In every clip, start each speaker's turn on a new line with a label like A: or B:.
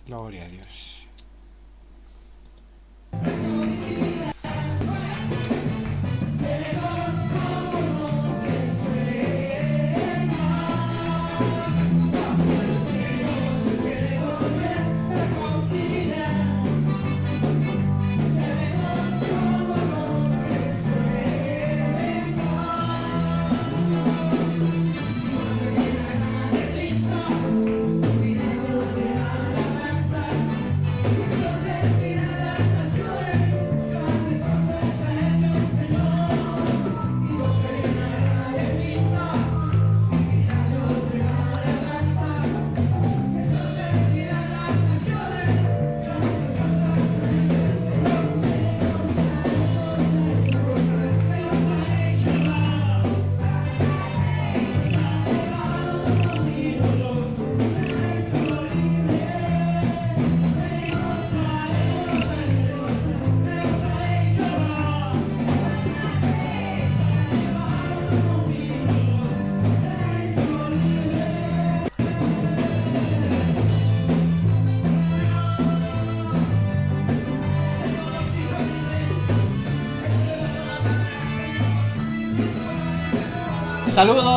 A: Gloria a Dios.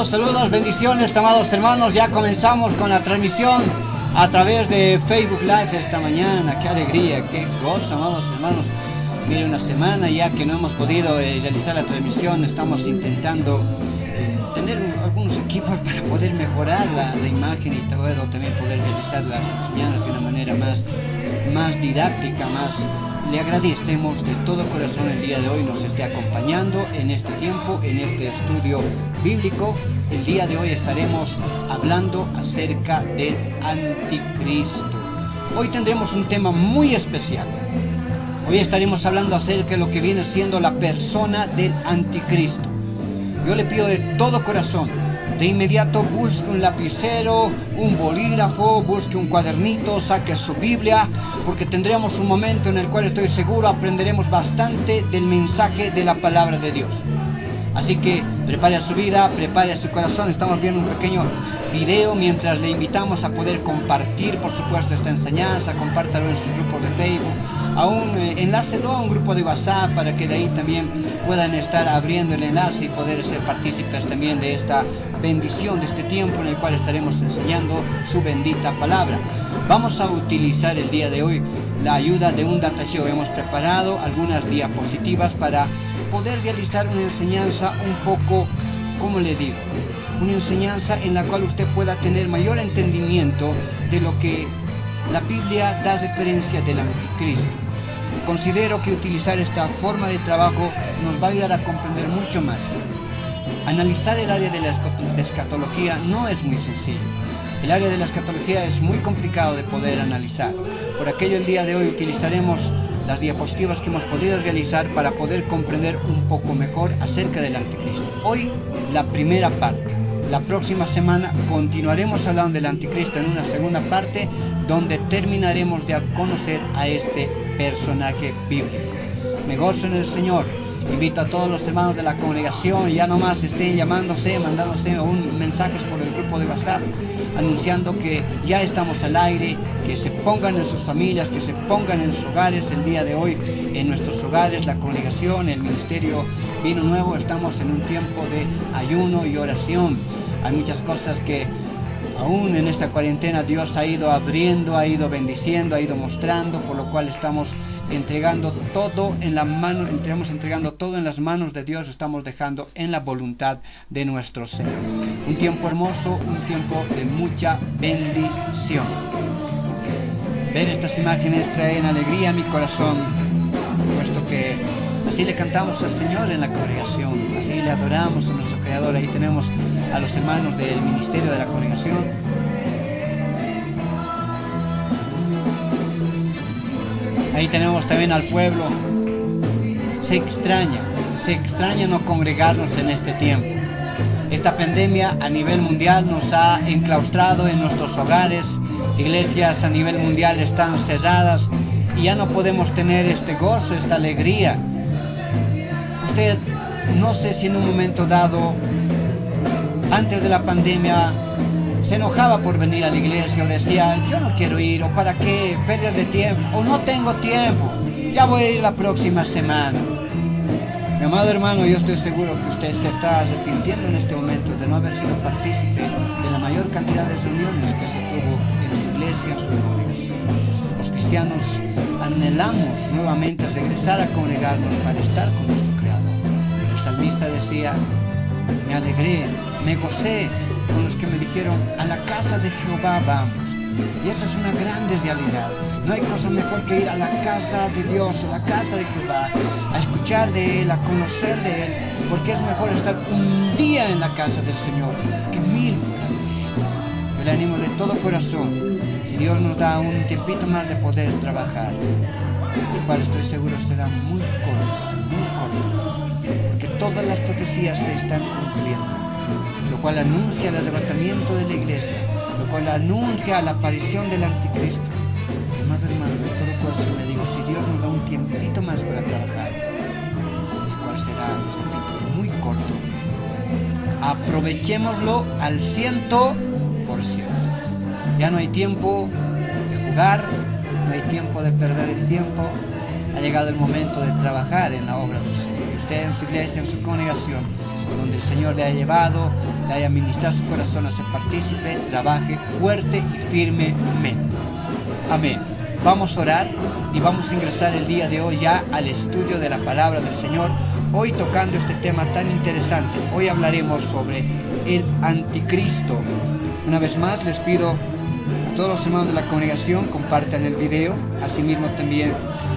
A: Saludos, bendiciones, amados hermanos. Ya comenzamos con la transmisión a través de Facebook Live esta mañana. Qué alegría, qué gozo, amados hermanos. Mire, una semana ya que no hemos podido realizar la transmisión. Estamos intentando tener algunos equipos para poder mejorar la imagen y todo, también poder realizar las enseñanzas de una manera más didáctica, más. Le agradecemos de todo corazón el día de hoy nos esté acompañando en este tiempo, en este estudio bíblico. El día de hoy estaremos hablando acerca del anticristo. Hoy tendremos un tema muy especial. Hoy estaremos hablando acerca de lo que viene siendo la persona del anticristo. Yo le pido de todo corazón, de inmediato busque un lapicero, un bolígrafo, busque un cuadernito, saque su Biblia, porque tendremos un momento en el cual estoy seguro aprenderemos bastante del mensaje de la palabra de Dios. Así que prepare su vida, prepare su corazón. Estamos viendo un pequeño video mientras le invitamos a poder compartir, por supuesto, esta enseñanza. Compártalo en sus grupos de Facebook, enlácelo a un grupo de WhatsApp para que de ahí también puedan estar abriendo el enlace y poder ser partícipes también de esta bendición, de este tiempo en el cual estaremos enseñando su bendita palabra. Vamos a utilizar el día de hoy la ayuda de un datashow. Hemos preparado algunas diapositivas para poder realizar una enseñanza un poco, ¿cómo le digo? Una enseñanza en la cual usted pueda tener mayor entendimiento de lo que la Biblia da referencia del anticristo. Considero que utilizar esta forma de trabajo nos va a ayudar a comprender mucho más. Analizar el área de la escatología no es muy sencillo. El área de la escatología es muy complicado de poder analizar. Por aquello el día de hoy utilizaremos las diapositivas que hemos podido realizar para poder comprender un poco mejor acerca del anticristo. Hoy la primera parte. La próxima semana continuaremos hablando del anticristo en una segunda parte donde terminaremos de conocer a este personaje bíblico. Me gozo en el Señor. Invito a todos los hermanos de la congregación, ya nomás estén mandándose mensajes por el grupo de WhatsApp, anunciando que ya estamos al aire, que se pongan en sus familias, que se pongan en sus hogares. El día de hoy, en nuestros hogares, la congregación, el ministerio Vino Nuevo, estamos en un tiempo de ayuno y oración. Hay muchas cosas que aún en esta cuarentena Dios ha ido abriendo, ha ido bendiciendo, ha ido mostrando, por lo cual estamos entregando todo en la mano, entregando todo en las manos de Dios, estamos dejando en la voluntad de nuestro Señor. Un tiempo hermoso, un tiempo de mucha bendición. Ver estas imágenes traen alegría a mi corazón, puesto que así le cantamos al Señor en la congregación, así le adoramos a nuestro Creador. Ahí tenemos a los hermanos del ministerio de la congregación. Ahí tenemos también al pueblo. Se extraña no congregarnos en este tiempo. Esta pandemia a nivel mundial nos ha enclaustrado en nuestros hogares. Iglesias a nivel mundial están cerradas y ya no podemos tener este gozo, esta alegría. Usted, no sé si en un momento dado, antes de la pandemia, se enojaba por venir a la iglesia o decía, yo no quiero ir, o para qué, pérdida de tiempo, o no tengo tiempo, ya voy a ir la próxima semana. Mi amado hermano, yo estoy seguro que usted se está arrepintiendo en este momento de no haber sido partícipe de la mayor cantidad de reuniones que se tuvo en la iglesia, en su congregación. Los cristianos anhelamos nuevamente regresar a congregarnos para estar con nuestro Creador. El salmista decía, me alegré, me gocé con los que me dijeron, a la casa de Jehová vamos. Y eso es una grande realidad. No hay cosa mejor que ir a la casa de Dios, a la casa de Jehová, a escuchar de Él, a conocer de Él, porque es mejor estar un día en la casa del Señor que 1000 fuera de Él. Yo le animo de todo corazón, si Dios nos da un tiempito más de poder trabajar, el cual estoy seguro será muy corto, porque todas las profecías se están cumpliendo, lo cual anuncia el arrebatamiento de la iglesia, lo cual anuncia la aparición del anticristo. Amado hermano, de todo corazón le digo, si Dios nos da un tiempito más para trabajar, el cual será, les repito, muy corto, aprovechémoslo al 100%. Ya no hay tiempo de jugar, no hay tiempo de perder el tiempo. Ha llegado el momento de trabajar en la obra del Señor. Usted en su iglesia, en su congregación, donde el Señor le ha llevado, le haya ministrado su corazón a ser partícipe, trabaje fuerte y firmemente. Amén. Vamos a orar y vamos a ingresar el día de hoy ya al estudio de la palabra del Señor. Hoy tocando este tema tan interesante. Hoy hablaremos sobre el anticristo. Una vez más les pido a todos los hermanos de la congregación compartan el video. Asimismo también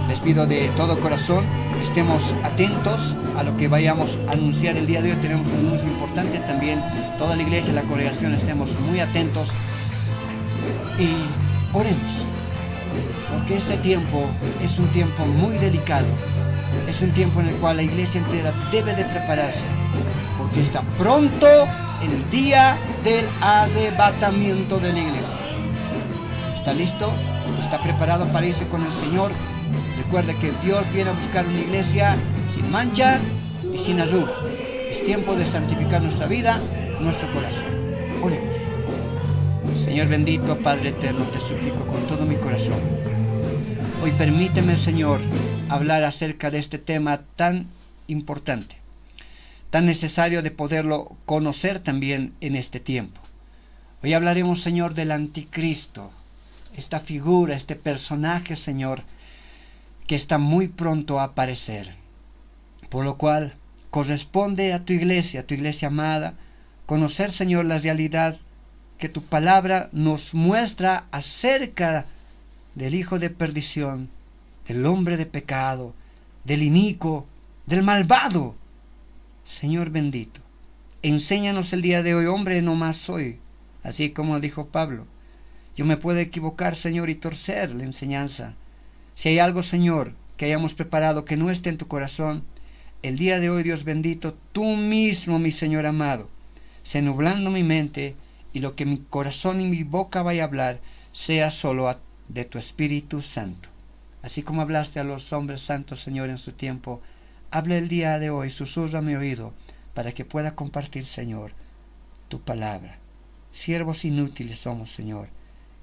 A: les pido de todo corazón estemos atentos a lo que vayamos a anunciar el día de hoy. Tenemos un anuncio importante también. Toda la iglesia y la congregación estemos muy atentos y oremos, porque este tiempo es un tiempo muy delicado. Es un tiempo en el cual la iglesia entera debe de prepararse, porque está pronto el día del arrebatamiento de la iglesia. ¿Está listo? ¿Está preparado para irse con el Señor? Recuerde que Dios viene a buscar una iglesia sin mancha y sin arruga. Es tiempo de santificar nuestra vida, nuestro corazón. Oremos. Señor bendito, Padre eterno, te suplico con todo mi corazón. Hoy permíteme, Señor, hablar acerca de este tema tan importante, tan necesario de poderlo conocer también en este tiempo. Hoy hablaremos, Señor, del anticristo, esta figura, este personaje, Señor, que está muy pronto a aparecer, por lo cual corresponde a tu iglesia amada, conocer, Señor, la realidad que tu palabra nos muestra acerca del hijo de perdición, del hombre de pecado, del inicuo, del malvado. Señor bendito, enséñanos el día de hoy, hombre no más soy, así como dijo Pablo. Yo me puedo equivocar, Señor, y torcer la enseñanza. Si hay algo, Señor, que hayamos preparado que no esté en tu corazón, el día de hoy, Dios bendito, tú mismo, mi Señor amado, sé nublando mi mente y lo que mi corazón y mi boca vaya a hablar sea solo de tu Espíritu Santo. Así como hablaste a los hombres santos, Señor, en su tiempo, habla el día de hoy, susurra mi oído, para que pueda compartir, Señor, tu palabra. Siervos inútiles somos, Señor,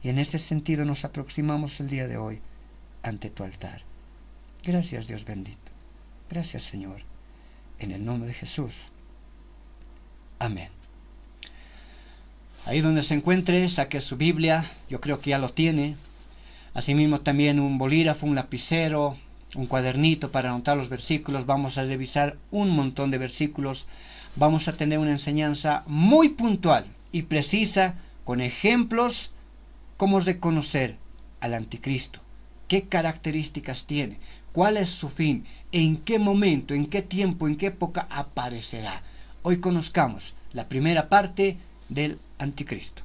A: y en este sentido nos aproximamos el día de hoy ante tu altar. Gracias, Dios bendito. Gracias, Señor. En el nombre de Jesús. Amén. Ahí donde se encuentre, saque su Biblia. Yo creo que ya lo tiene. Asimismo también un bolígrafo, un lapicero, un cuadernito para anotar los versículos. Vamos a revisar un montón de versículos. Vamos a tener una enseñanza muy puntual y precisa, con ejemplos, cómo reconocer al anticristo. ¿Qué características tiene? ¿Cuál es su fin? ¿En qué momento, en qué tiempo, en qué época aparecerá? Hoy conozcamos la primera parte del anticristo.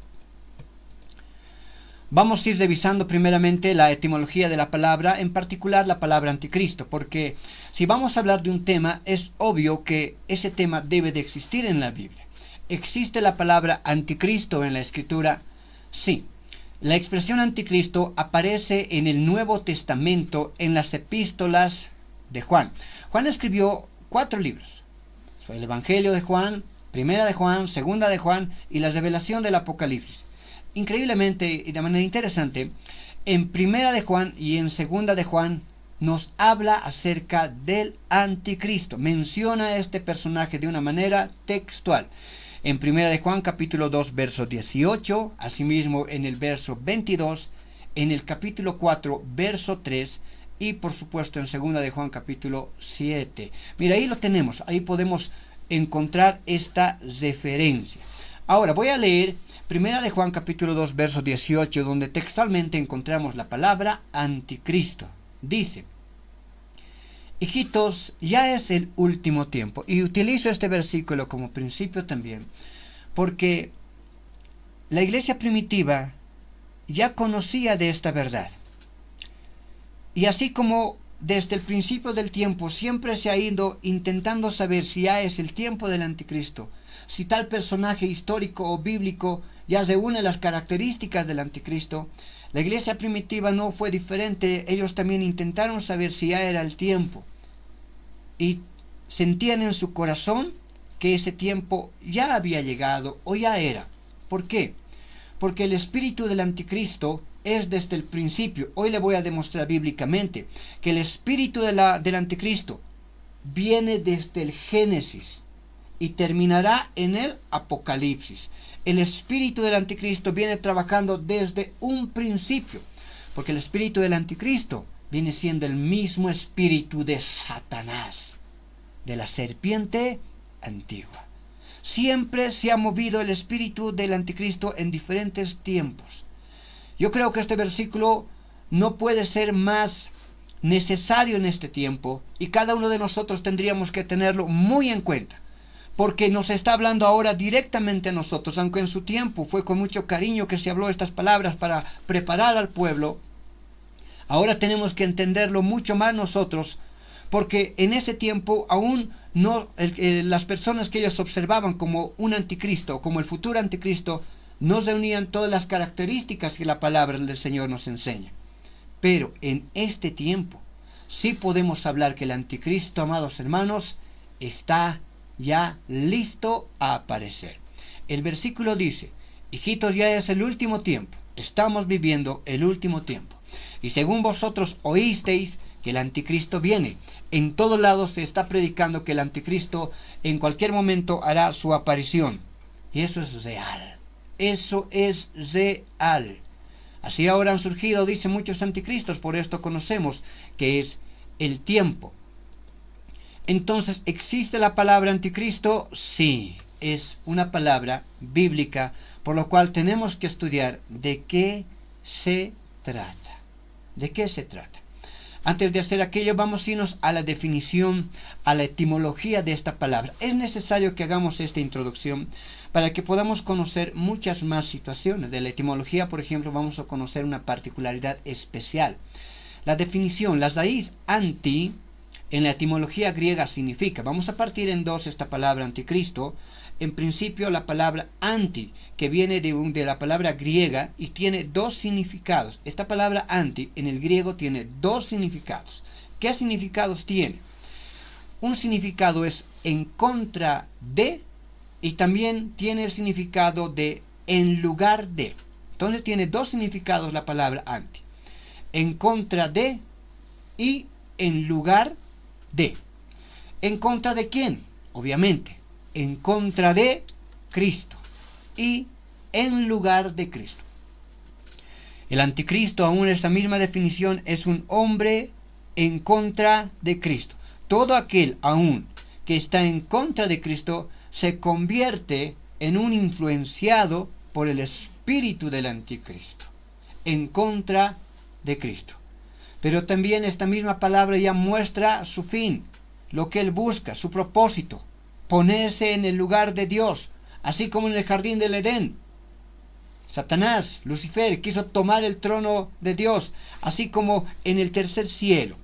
A: Vamos a ir revisando primeramente la etimología de la palabra, en particular la palabra anticristo, porque si vamos a hablar de un tema, es obvio que ese tema debe de existir en la Biblia. ¿Existe la palabra anticristo en la Escritura? Sí. La expresión anticristo aparece en el Nuevo Testamento en las epístolas de Juan. Juan escribió 4 libros. El Evangelio de Juan, Primera de Juan, Segunda de Juan y la revelación del Apocalipsis. increíblemente y de manera interesante, en Primera de Juan y en Segunda de Juan nos habla acerca del anticristo. Menciona a este personaje de una manera textual. En Primera de Juan capítulo 2 verso 18, asimismo en el verso 22, en el capítulo 4 verso 3 y por supuesto en Segunda de Juan capítulo 7. Mira, ahí lo tenemos, ahí podemos encontrar esta referencia. Ahora voy a leer Primera de Juan capítulo 2 verso 18, donde textualmente encontramos la palabra anticristo. Dice: hijitos, ya es el último tiempo. Y utilizo este versículo como principio también, porque la iglesia primitiva ya conocía de esta verdad. Y así como desde el principio del tiempo siempre se ha ido intentando saber si ya es el tiempo del anticristo, si tal personaje histórico o bíblico ya reúne las características del anticristo, la iglesia primitiva no fue diferente. Ellos también intentaron saber si ya era el tiempo. Y sentían en su corazón que ese tiempo ya había llegado o ya era. ¿Por qué? Porque el espíritu del anticristo es desde el principio. Hoy le voy a demostrar bíblicamente que el espíritu del anticristo viene desde el Génesis y terminará en el Apocalipsis. El espíritu del anticristo viene trabajando desde un principio, porque el espíritu del anticristo viene siendo el mismo espíritu de Satanás, de la serpiente antigua. Siempre se ha movido el espíritu del anticristo en diferentes tiempos. Yo creo que este versículo no puede ser más necesario en este tiempo, y cada uno de nosotros tendríamos que tenerlo muy en cuenta, porque nos está hablando ahora directamente a nosotros, aunque en su tiempo fue con mucho cariño que se habló estas palabras para preparar al pueblo. Ahora tenemos que entenderlo mucho más nosotros, porque en ese tiempo aún no las personas que ellos observaban como un anticristo, como el futuro anticristo, no reunían todas las características que la palabra del Señor nos enseña. Pero en este tiempo sí podemos hablar que el anticristo, amados hermanos, está ya listo a aparecer. El versículo dice: hijitos, ya es el último tiempo. Estamos viviendo el último tiempo. Y según vosotros oísteis que el anticristo viene. En todos lados se está predicando que el anticristo en cualquier momento hará su aparición. Y eso es real. Eso es real. Así ahora han surgido, dicen, muchos anticristos. Por esto conocemos que es el tiempo. Entonces, ¿existe la palabra anticristo? Sí, es una palabra bíblica, por lo cual tenemos que estudiar de qué se trata. ¿De qué se trata? Antes de hacer aquello, vamos a irnos a la definición, a la etimología de esta palabra. Es necesario que hagamos esta introducción para que podamos conocer muchas más situaciones. De la etimología, por ejemplo, vamos a conocer una particularidad especial. La definición, la raíz anti, en la etimología griega significa, vamos a partir en dos esta palabra anticristo. En principio la palabra anti, que viene de la palabra griega y tiene dos significados. Esta palabra anti en el griego tiene dos significados. ¿Qué significados tiene? Un significado es en contra de, y también tiene el significado de en lugar de. Entonces tiene dos significados la palabra anti: en contra de y en lugar de. ¿En contra de quién? Obviamente, en contra de Cristo y en lugar de Cristo. El anticristo, aún esa misma definición, es un hombre en contra de Cristo. Todo aquel aún que está en contra de Cristo se convierte en un influenciado por el espíritu del anticristo, en contra de Cristo. Pero también esta misma palabra ya muestra su fin, lo que él busca, su propósito: ponerse en el lugar de Dios, así como en el jardín del Edén. Satanás, Lucifer, quiso tomar el trono de Dios, así como en el tercer cielo.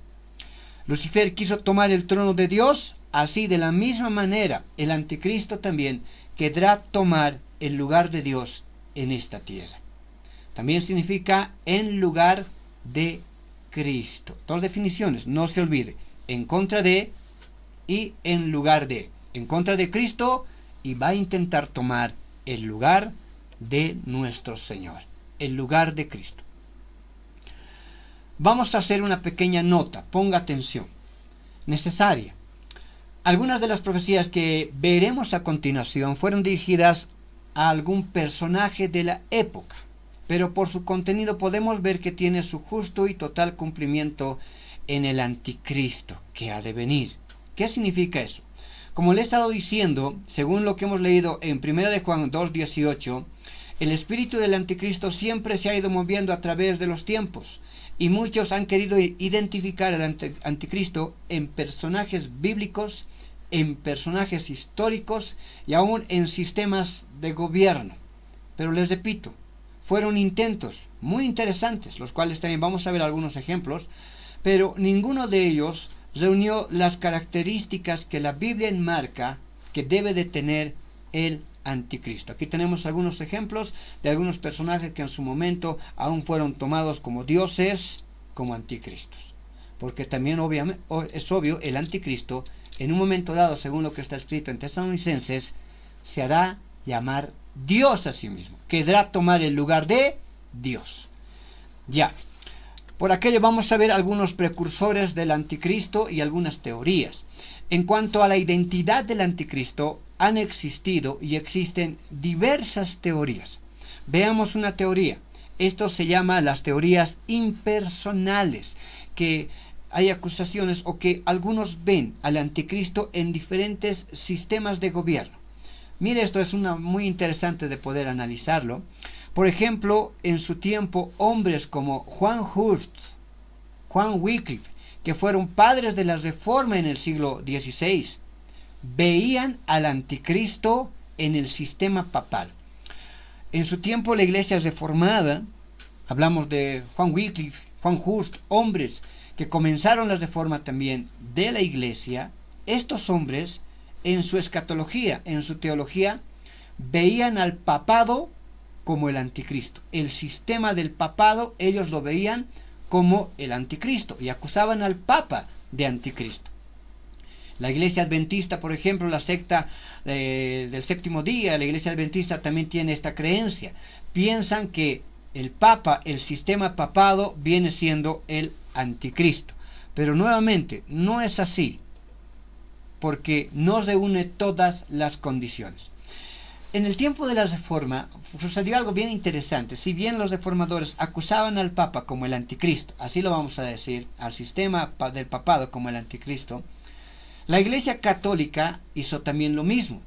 A: Lucifer quiso tomar el trono de Dios, así de la misma manera el anticristo también querrá tomar el lugar de Dios en esta tierra. También significa en lugar de Cristo. Dos definiciones, no se olvide: en contra de y en lugar de. En contra de Cristo, y va a intentar tomar el lugar de nuestro Señor, el lugar de Cristo. Vamos a hacer una pequeña nota, ponga atención, necesaria. Algunas de las profecías que veremos a continuación fueron dirigidas a algún personaje de la época, pero por su contenido podemos ver que tiene su justo y total cumplimiento en el anticristo que ha de venir. ¿Qué significa eso? Como le he estado diciendo, según lo que hemos leído en 1 de Juan 2:18, el espíritu del anticristo siempre se ha ido moviendo a través de los tiempos, y muchos han querido identificar al anticristo en personajes bíblicos, en personajes históricos y aún en sistemas de gobierno. Pero les repito, fueron intentos muy interesantes, los cuales también vamos a ver algunos ejemplos, pero ninguno de ellos reunió las características que la Biblia enmarca que debe de tener el anticristo. Aquí tenemos algunos ejemplos de algunos personajes que en su momento aún fueron tomados como dioses, como anticristos. Porque también obviamente, es obvio, el anticristo en un momento dado, según lo que está escrito en Tesalonicenses, se hará llamar Dios a sí mismo, querrá tomar el lugar de Dios. Ya, por aquello vamos a ver algunos precursores del anticristo y algunas teorías. En cuanto a la identidad del anticristo, han existido y existen diversas teorías. Veamos una teoría. Esto se llama las teorías impersonales, que hay acusaciones o que algunos ven al anticristo en diferentes sistemas de gobierno. Mire, esto es muy interesante de poder analizarlo. Por ejemplo, en su tiempo, hombres como Juan Hus, Juan Wycliffe, que fueron padres de la Reforma en el siglo XVI, veían al anticristo en el sistema papal. En su tiempo, la iglesia reformada, hablamos de Juan Wycliffe, Juan Hus, hombres que comenzaron la reforma también de la iglesia. Estos hombres, en su escatología, en su teología, veían al papado como el anticristo. El sistema del papado ellos lo veían como el anticristo y acusaban al papa de anticristo. La iglesia adventista, por ejemplo, la secta del séptimo día, la iglesia adventista también tiene esta creencia. Piensan que el papa, el sistema papado, viene siendo el anticristo. Pero nuevamente, no es así, porque no reúne todas las condiciones. En el tiempo de la Reforma sucedió algo bien interesante. Si bien los reformadores acusaban al Papa como el anticristo, así lo vamos a decir, al sistema del papado como el anticristo, la Iglesia Católica hizo también lo mismo.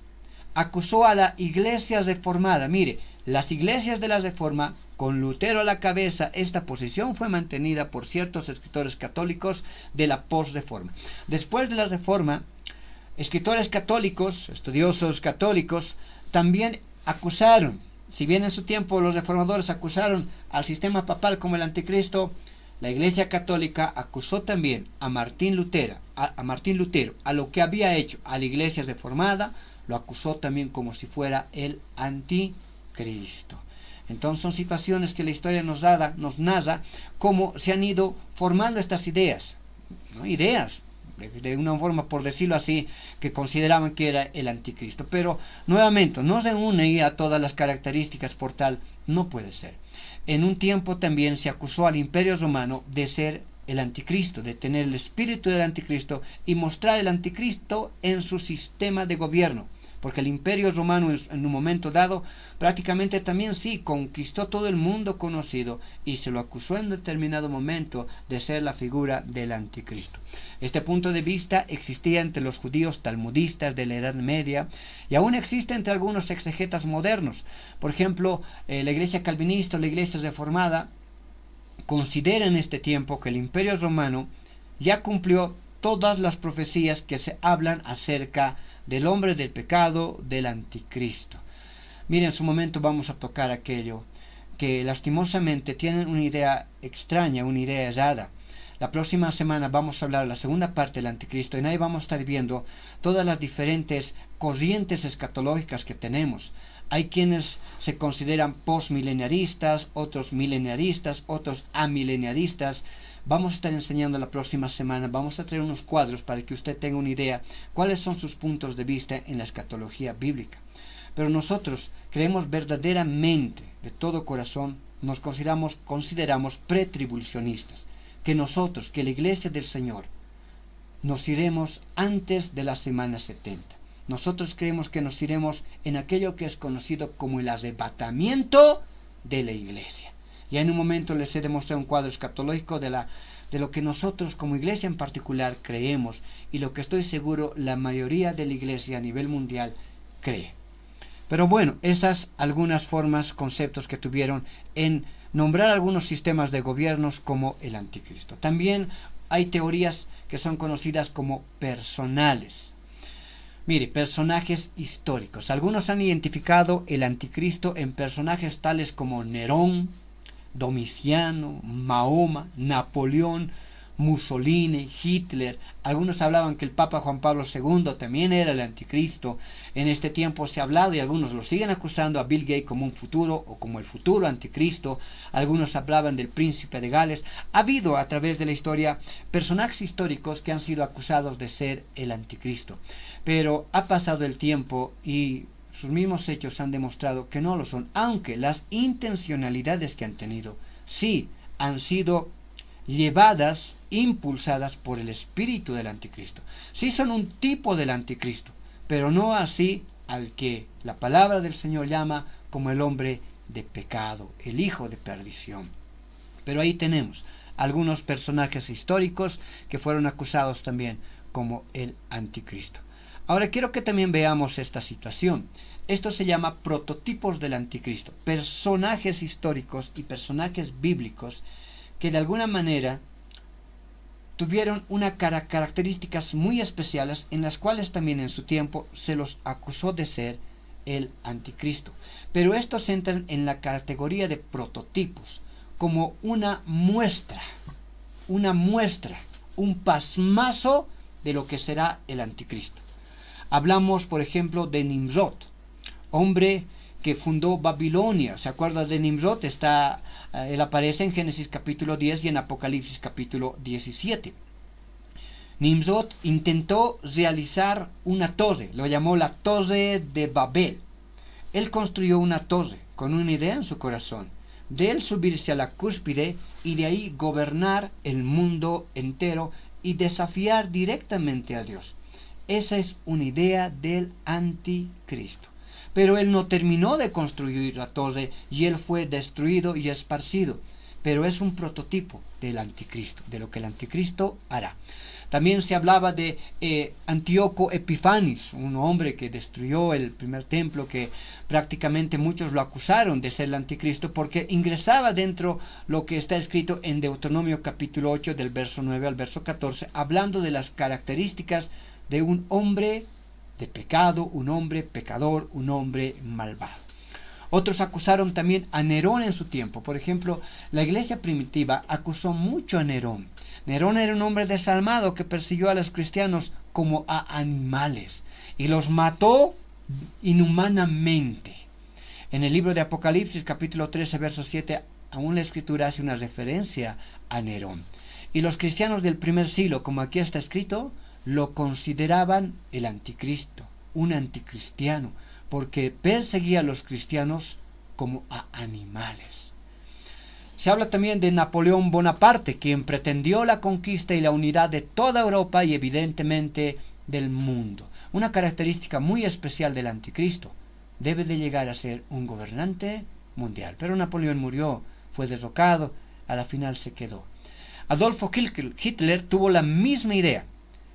A: Acusó a la Iglesia Reformada. Mire, las iglesias de la Reforma, con Lutero a la cabeza, esta posición fue mantenida por ciertos escritores católicos de la posreforma. Después de la Reforma, escritores católicos, estudiosos católicos, también acusaron, si bien en su tiempo los reformadores acusaron al sistema papal como el anticristo, la Iglesia Católica acusó también a Martín Lutero, a lo que había hecho a la Iglesia Reformada, lo acusó también como si fuera el anticristo. Entonces son situaciones que la historia nos narra cómo se han ido formando estas ideas, ¿no? Ideas de una forma, por decirlo así, que consideraban que era el anticristo. Pero nuevamente, no se une a todas las características, por tal, no puede ser. En un tiempo también se acusó al Imperio Romano de ser el anticristo, de tener el espíritu del anticristo y mostrar el anticristo en su sistema de gobierno. Porque el Imperio Romano en un momento dado prácticamente también sí conquistó todo el mundo conocido y se lo acusó en determinado momento de ser la figura del anticristo. Este punto de vista existía entre los judíos talmudistas de la Edad Media y aún existe entre algunos exegetas modernos. Por ejemplo, la iglesia calvinista o la iglesia reformada considera en este tiempo que el Imperio Romano ya cumplió todas las profecías que se hablan acerca del hombre del pecado, del anticristo. Miren, en su momento vamos a tocar aquello que lastimosamente tienen una idea extraña, una idea errada. La próxima semana vamos a hablar de la segunda parte del anticristo y ahí vamos a estar viendo todas las diferentes corrientes escatológicas que tenemos. Hay quienes se consideran postmileniaristas, otros mileniaristas, otros amileniaristas. Vamos a estar enseñando la próxima semana, vamos a traer unos cuadros para que usted tenga una idea cuáles son sus puntos de vista en la escatología bíblica. Pero nosotros creemos verdaderamente, de todo corazón, nos consideramos pretribulacionistas, que nosotros, que la iglesia del Señor, nos iremos antes de la semana 70. Nosotros creemos que nos iremos en aquello que es conocido como el arrebatamiento de la iglesia. Ya en un momento les he demostrado un cuadro escatológico de lo que nosotros como iglesia en particular creemos, y lo que estoy seguro la mayoría de la iglesia a nivel mundial cree. Pero bueno, esas algunas formas, conceptos que tuvieron en nombrar algunos sistemas de gobiernos como el anticristo. También hay teorías que son conocidas como personales. Mire, personajes históricos. Algunos han identificado el anticristo en personajes tales como Nerón, Domiciano, Mahoma, Napoleón, Mussolini, Hitler. Algunos hablaban que el Papa Juan Pablo II también era el anticristo. En este tiempo se ha hablado, y algunos lo siguen acusando, a Bill Gates como un futuro o como el futuro anticristo. Algunos hablaban del príncipe de Gales. Ha habido a través de la historia personajes históricos que han sido acusados de ser el anticristo, pero ha pasado el tiempo y sus mismos hechos han demostrado que no lo son, aunque las intencionalidades que han tenido sí han sido llevadas, impulsadas por el espíritu del anticristo. Sí son un tipo del anticristo, pero no así al que la palabra del Señor llama como el hombre de pecado, el hijo de perdición. Pero ahí tenemos algunos personajes históricos que fueron acusados también como el anticristo. Ahora quiero que también veamos esta situación. Esto se llama prototipos del anticristo, personajes históricos y personajes bíblicos que de alguna manera tuvieron unas características muy especiales, en las cuales también en su tiempo se los acusó de ser el anticristo. Pero estos entran en la categoría de prototipos, como una muestra, un pasmazo de lo que será el anticristo. Hablamos, por ejemplo, de Nimrod, hombre que fundó Babilonia. ¿Se acuerda de Nimrod? Él aparece en Génesis capítulo 10 y en Apocalipsis capítulo 17. Nimrod intentó realizar una torre, lo llamó la Torre de Babel. Él construyó una torre con una idea en su corazón, de él subirse a la cúspide y de ahí gobernar el mundo entero y desafiar directamente a Dios. Esa es una idea del anticristo. Pero él no terminó de construir la torre y él fue destruido y esparcido. Pero es un prototipo del anticristo, de lo que el anticristo hará. También se hablaba de Antíoco Epifanes, un hombre que destruyó el primer templo, que prácticamente muchos lo acusaron de ser el anticristo porque ingresaba dentro lo que está escrito en Deuteronomio capítulo 8 del verso 9 al verso 14, hablando de las características de un hombre de pecado, un hombre pecador, un hombre malvado. Otros acusaron también a Nerón en su tiempo. Por ejemplo, la iglesia primitiva acusó mucho a Nerón. Nerón era un hombre desalmado que persiguió a los cristianos como a animales y los mató inhumanamente. En el libro de Apocalipsis capítulo 13 verso 7 aún la escritura hace una referencia a Nerón. Y los cristianos del primer siglo, como aquí está escrito, lo consideraban el anticristo, un anticristiano, porque perseguía a los cristianos como a animales. Se habla también de Napoleón Bonaparte, quien pretendió la conquista y la unidad de toda Europa y evidentemente del mundo. Una característica muy especial del anticristo: debe de llegar a ser un gobernante mundial. Pero Napoleón murió, fue derrocado, a la final se quedó. Adolfo Hitler tuvo la misma idea.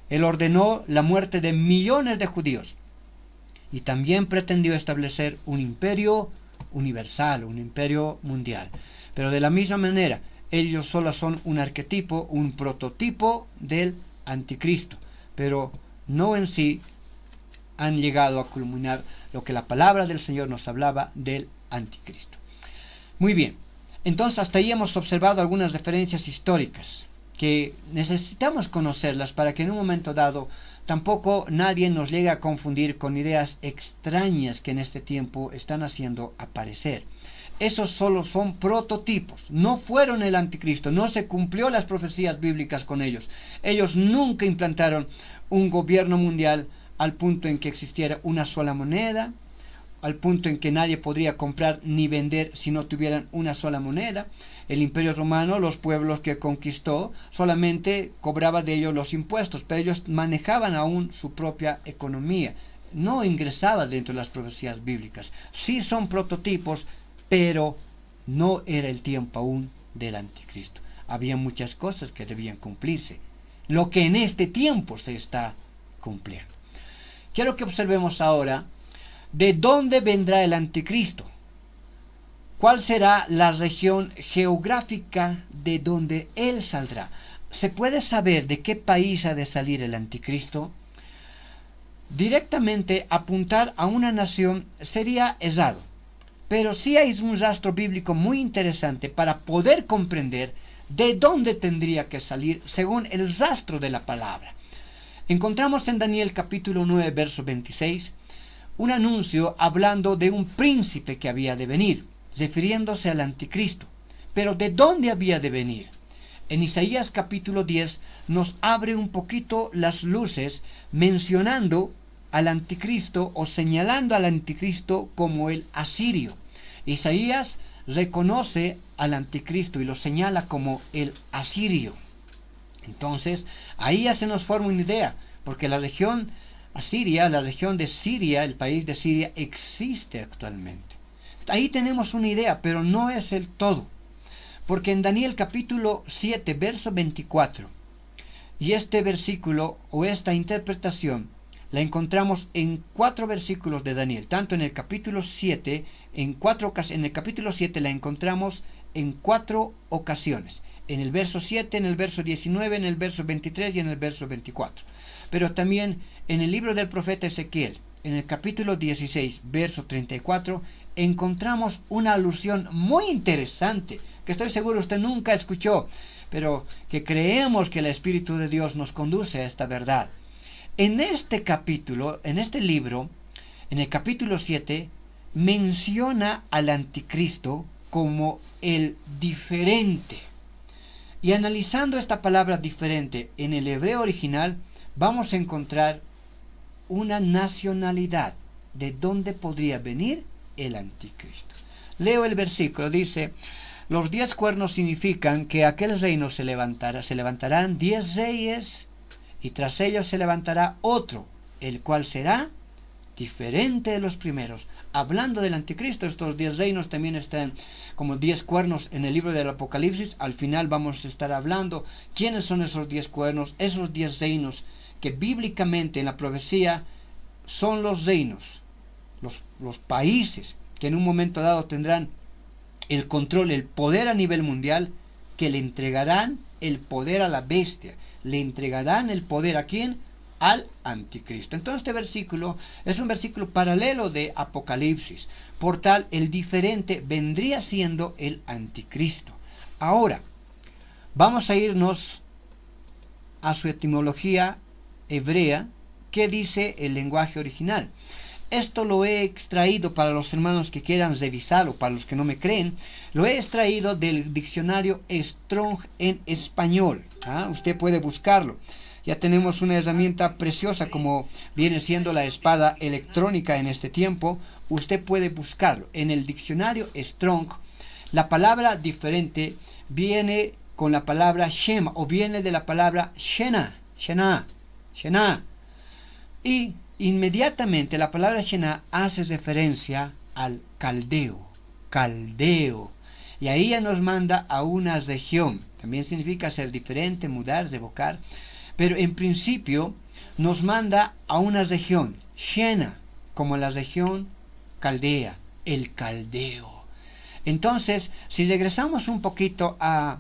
A: Él ordenó la muerte de millones de judíos y también pretendió establecer un imperio universal, un imperio mundial. Pero de la misma manera, ellos solo son un arquetipo, un prototipo del anticristo, pero no en sí han llegado a culminar lo que la palabra del Señor nos hablaba del anticristo. Muy bien, entonces hasta ahí hemos observado algunas referencias históricas que necesitamos conocerlas para que en un momento dado tampoco nadie nos llegue a confundir con ideas extrañas que en este tiempo están haciendo aparecer. Esos solo son prototipos, no fueron el anticristo, no se cumplió las profecías bíblicas con ellos. Ellos nunca implantaron un gobierno mundial al punto en que existiera una sola moneda, al punto en que nadie podría comprar ni vender si no tuvieran una sola moneda. El Imperio Romano, los pueblos que conquistó, solamente cobraba de ellos los impuestos, pero ellos manejaban aún su propia economía. No ingresaba dentro de las profecías bíblicas. Sí son prototipos, pero no era el tiempo aún del anticristo. Había muchas cosas que debían cumplirse, lo que en este tiempo se está cumpliendo. Quiero que observemos ahora de dónde vendrá el anticristo. ¿Cuál será la región geográfica de donde él saldrá? ¿Se puede saber de qué país ha de salir el anticristo? Directamente apuntar a una nación sería errado, pero sí hay un rastro bíblico muy interesante para poder comprender de dónde tendría que salir según el rastro de la palabra. Encontramos en Daniel capítulo 9, verso 26, un anuncio hablando de un príncipe que había de venir, refiriéndose al anticristo. Pero ¿de dónde había de venir? En Isaías capítulo 10 nos abre un poquito las luces mencionando al anticristo o señalando al anticristo como el asirio. Isaías reconoce al anticristo y lo señala como el asirio. Entonces, ahí ya se nos forma una idea, porque la región asiria, la región de Siria, el país de Siria, existe actualmente. Ahí tenemos una idea, pero no es el todo. Porque en Daniel capítulo 7, verso 24, y este versículo o esta interpretación la encontramos en 4 versículos de Daniel, tanto en el capítulo 7, en el capítulo 7 la encontramos en 4 ocasiones. En el verso 7, en el verso 19, en el verso 23 y en el verso 24. Pero también en el libro del profeta Ezequiel, en el capítulo 16, verso 34, encontramos una alusión muy interesante, que estoy seguro usted nunca escuchó, pero que creemos que el Espíritu de Dios nos conduce a esta verdad. En este capítulo, en este libro, en el capítulo 7, menciona al anticristo como el diferente. Y analizando esta palabra diferente en el hebreo original, vamos a encontrar una nacionalidad de dónde podría venir el anticristo. Leo el versículo, dice: los 10 cuernos significan que aquel reino se levantarán 10 reyes, y tras ellos se levantará otro, el cual será diferente de los primeros. Hablando del anticristo, estos 10 reinos también están como 10 cuernos en el libro del Apocalipsis. Al final vamos a estar hablando quiénes son esos 10 cuernos, esos 10 reinos que bíblicamente en la profecía son los reinos, los países que en un momento dado tendrán el control, el poder a nivel mundial, que le entregarán el poder a la bestia. Le entregarán el poder ¿a quién? Al anticristo. Entonces este versículo es un versículo paralelo de Apocalipsis. Por tal, el diferente vendría siendo el anticristo. Ahora, vamos a irnos a su etimología hebrea. ¿Qué dice el lenguaje original? Esto lo he extraído para los hermanos que quieran revisarlo, para los que no me creen. Lo he extraído del diccionario Strong en español. Usted puede buscarlo. Ya tenemos una herramienta preciosa como viene siendo la espada electrónica en este tiempo. Usted puede buscarlo. En el diccionario Strong, la palabra diferente viene con la palabra Shema, o viene de la palabra Shena. Y inmediatamente la palabra Shena hace referencia al caldeo. Y ahí ya nos manda a una región. También significa ser diferente, mudar, revocar. Pero en principio nos manda a una región, Shena, como la región caldea, el caldeo. Entonces, si regresamos un poquito a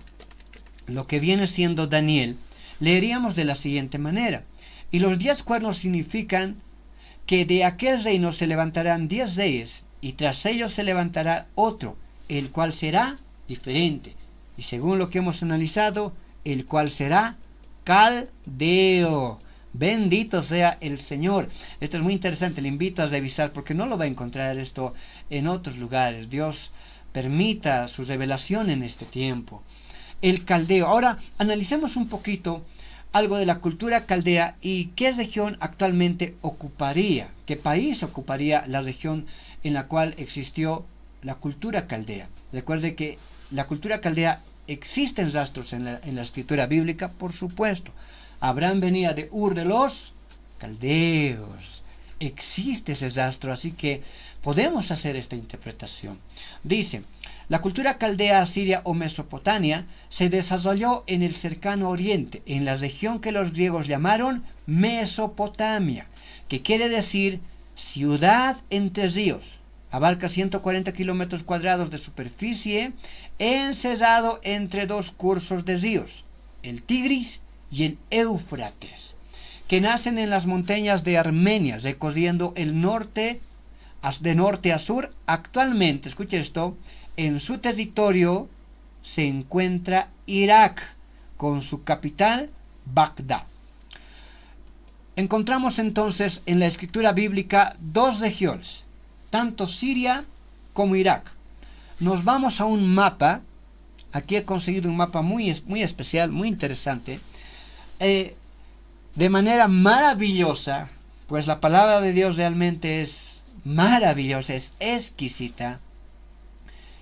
A: lo que viene siendo Daniel, leeríamos de la siguiente manera: y los 10 cuernos significan que de aquel reino se levantarán 10 reyes, y tras ellos se levantará otro, el cual será diferente. Y según lo que hemos analizado, el cual será caldeo. Bendito sea el Señor. Esto es muy interesante, le invito a revisar porque no lo va a encontrar esto en otros lugares. Dios permita su revelación en este tiempo. El caldeo. Ahora analicemos un poquito algo de la cultura caldea y qué región actualmente ocuparía, qué país ocuparía la región en la cual existió la cultura caldea. Recuerde que la cultura caldea existen rastros en la escritura bíblica, por supuesto. Abraham venía de Ur de los caldeos. Existe ese rastro, así que podemos hacer esta interpretación. Dice, la cultura caldea, asiria o Mesopotamia se desarrolló en el cercano oriente, en la región que los griegos llamaron Mesopotamia, que quiere decir ciudad entre ríos. Abarca 140 kilómetros cuadrados de superficie, encerrado entre dos cursos de ríos, el Tigris y el Éufrates, que nacen en las montañas de Armenia, recorriendo el norte, de norte a sur. Actualmente, escuche esto, en su territorio se encuentra Irak, con su capital, Bagdad. Encontramos entonces en la escritura bíblica dos regiones, tanto Siria como Irak. Nos vamos a un mapa. Aquí he conseguido un mapa muy especial, muy interesante, de manera maravillosa, pues la palabra de Dios realmente es maravillosa, es exquisita.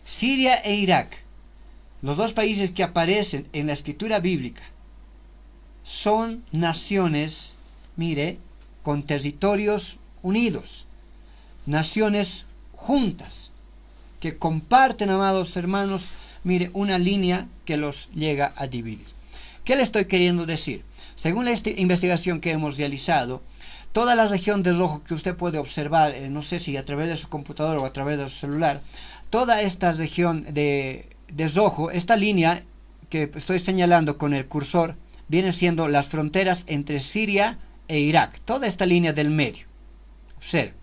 A: Siria e Irak, los dos países que aparecen en la escritura bíblica, son naciones, mire, con territorios unidos, naciones juntas, que comparten, amados hermanos, mire, una línea que los llega a dividir. ¿Qué le estoy queriendo decir? Según la investigación que hemos realizado, toda la región de rojo que usted puede observar, no sé si a través de su computadora o a través de su celular, toda esta región de rojo, esta línea que estoy señalando con el cursor, vienen siendo las fronteras entre Siria e Irak, toda esta línea del medio. Observe,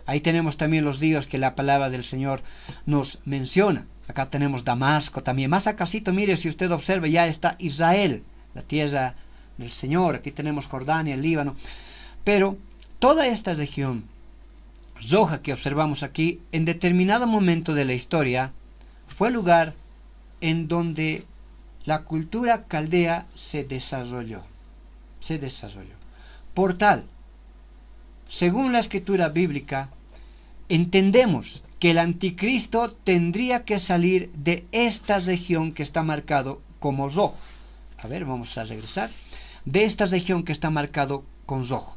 A: ahí tenemos también los ríos que la palabra del Señor nos menciona. Acá tenemos Damasco también. Más acasito, mire, si usted observa, ya está Israel, la tierra del Señor. Aquí tenemos Jordania, el Líbano. Pero toda esta región roja que observamos aquí, en determinado momento de la historia, fue el lugar en donde la cultura caldea se desarrolló. Por tal, según la escritura bíblica, entendemos que el anticristo tendría que salir de esta región que está marcado como rojo. A ver, vamos a regresar. De esta región que está marcado con rojo.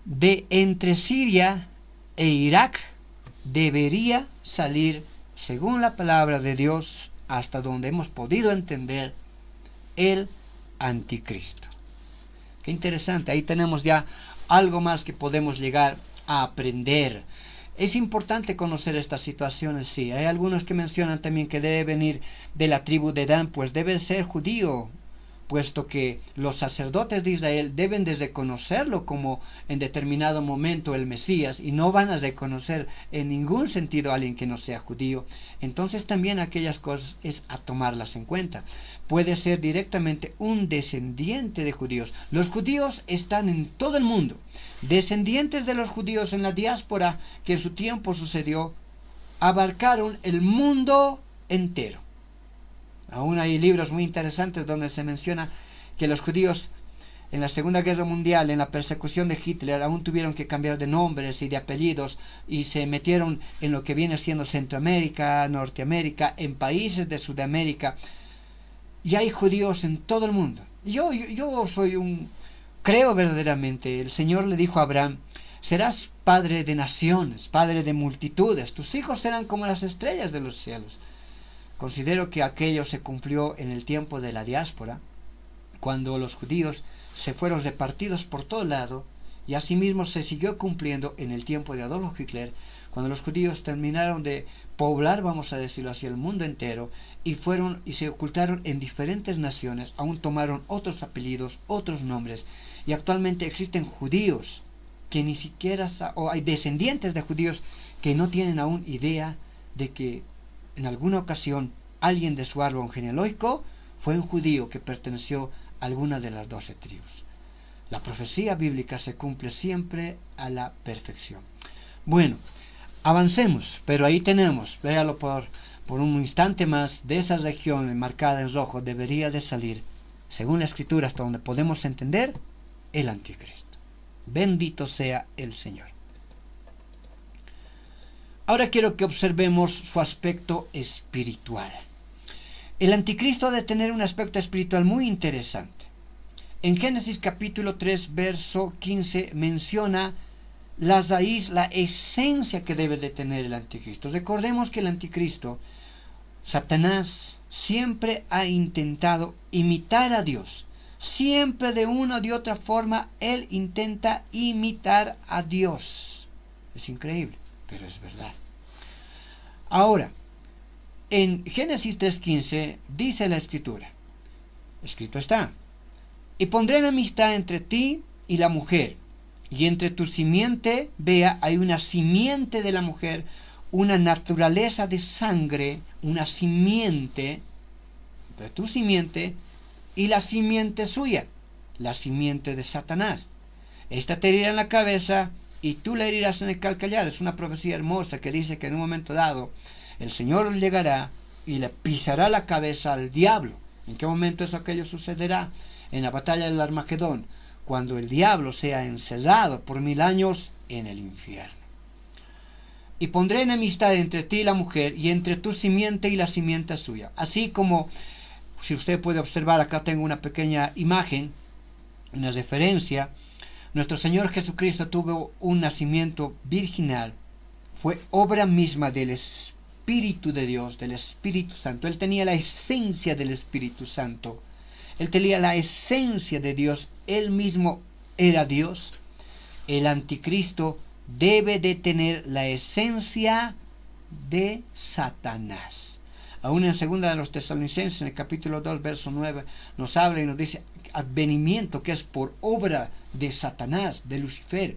A: De entre Siria e Irak debería salir, según la palabra de Dios, hasta donde hemos podido entender, el anticristo. Qué interesante, ahí tenemos ya algo más que podemos llegar a aprender. Es importante conocer estas situaciones, sí. Hay algunos que mencionan también que debe venir de la tribu de Dan, pues debe ser judío, puesto que los sacerdotes de Israel deben de reconocerlo como en determinado momento el Mesías, y no van a reconocer en ningún sentido a alguien que no sea judío. Entonces también aquellas cosas es a tomarlas en cuenta. Puede ser directamente un descendiente de judíos. Los judíos están en todo el mundo. Descendientes de los judíos en la diáspora que en su tiempo sucedió, abarcaron el mundo entero. Aún hay libros muy interesantes donde se menciona que los judíos en la Segunda Guerra Mundial, en la persecución de Hitler, aún tuvieron que cambiar de nombres y de apellidos y se metieron en lo que viene siendo Centroamérica, Norteamérica, en países de Sudamérica. Y hay judíos en todo el mundo. Yo creo verdaderamente, el Señor le dijo a Abraham: serás padre de naciones, padre de multitudes, tus hijos serán como las estrellas de los cielos. Considero que aquello se cumplió en el tiempo de la diáspora, cuando los judíos se fueron repartidos por todo lado, y asimismo se siguió cumpliendo en el tiempo de Adolf Hitler, cuando los judíos terminaron de poblar, vamos a decirlo así, el mundo entero, y se ocultaron en diferentes naciones, aún tomaron otros apellidos, otros nombres, y actualmente existen judíos que ni siquiera, o hay descendientes de judíos que no tienen aún idea de que en alguna ocasión alguien de su árbol genealógico fue un judío que perteneció a alguna de las 12 tribus. La profecía bíblica se cumple siempre a la perfección. Bueno, avancemos, pero ahí tenemos, véalo por un instante más, de esa región marcada en rojo debería de salir según la Escritura, hasta donde podemos entender, el anticristo. Bendito sea el Señor. Ahora quiero que observemos su aspecto espiritual. El anticristo ha de tener un aspecto espiritual muy interesante. En Génesis capítulo 3, verso 15, menciona la raíz, la esencia que debe de tener el anticristo. Recordemos que el anticristo, Satanás, siempre ha intentado imitar a Dios. Siempre de una o de otra forma, él intenta imitar a Dios. Es increíble, pero es verdad. Ahora, en Génesis 3:15 dice la Escritura, escrito está: y pondré enemistad entre ti y la mujer, y entre tu simiente, vea, hay una simiente de la mujer, una naturaleza de sangre, una simiente, entre tu simiente y la simiente suya, la simiente de Satanás. Esta te herirá en la cabeza y tú la herirás en el calcañar. Es una profecía hermosa que dice que en un momento dado el Señor llegará y le pisará la cabeza al diablo. ¿En qué momento aquello sucederá? En la batalla del Armagedón, cuando el diablo sea encerrado por 1000 años en el infierno. Y pondré enemistad entre ti y la mujer, y entre tu simiente y la simiente suya. Así como, si usted puede observar, acá tengo una pequeña imagen, una referencia. Nuestro Señor Jesucristo tuvo un nacimiento virginal. Fue obra misma del Espíritu de Dios, del Espíritu Santo. Él tenía la esencia del Espíritu Santo. Él tenía la esencia de Dios. Él mismo era Dios. El anticristo debe de tener la esencia de Satanás. Aún en 2 de los Tesalonicenses, en el capítulo 2, verso 9, nos habla y nos dice advenimiento, que es por obra de Satanás, de Lucifer.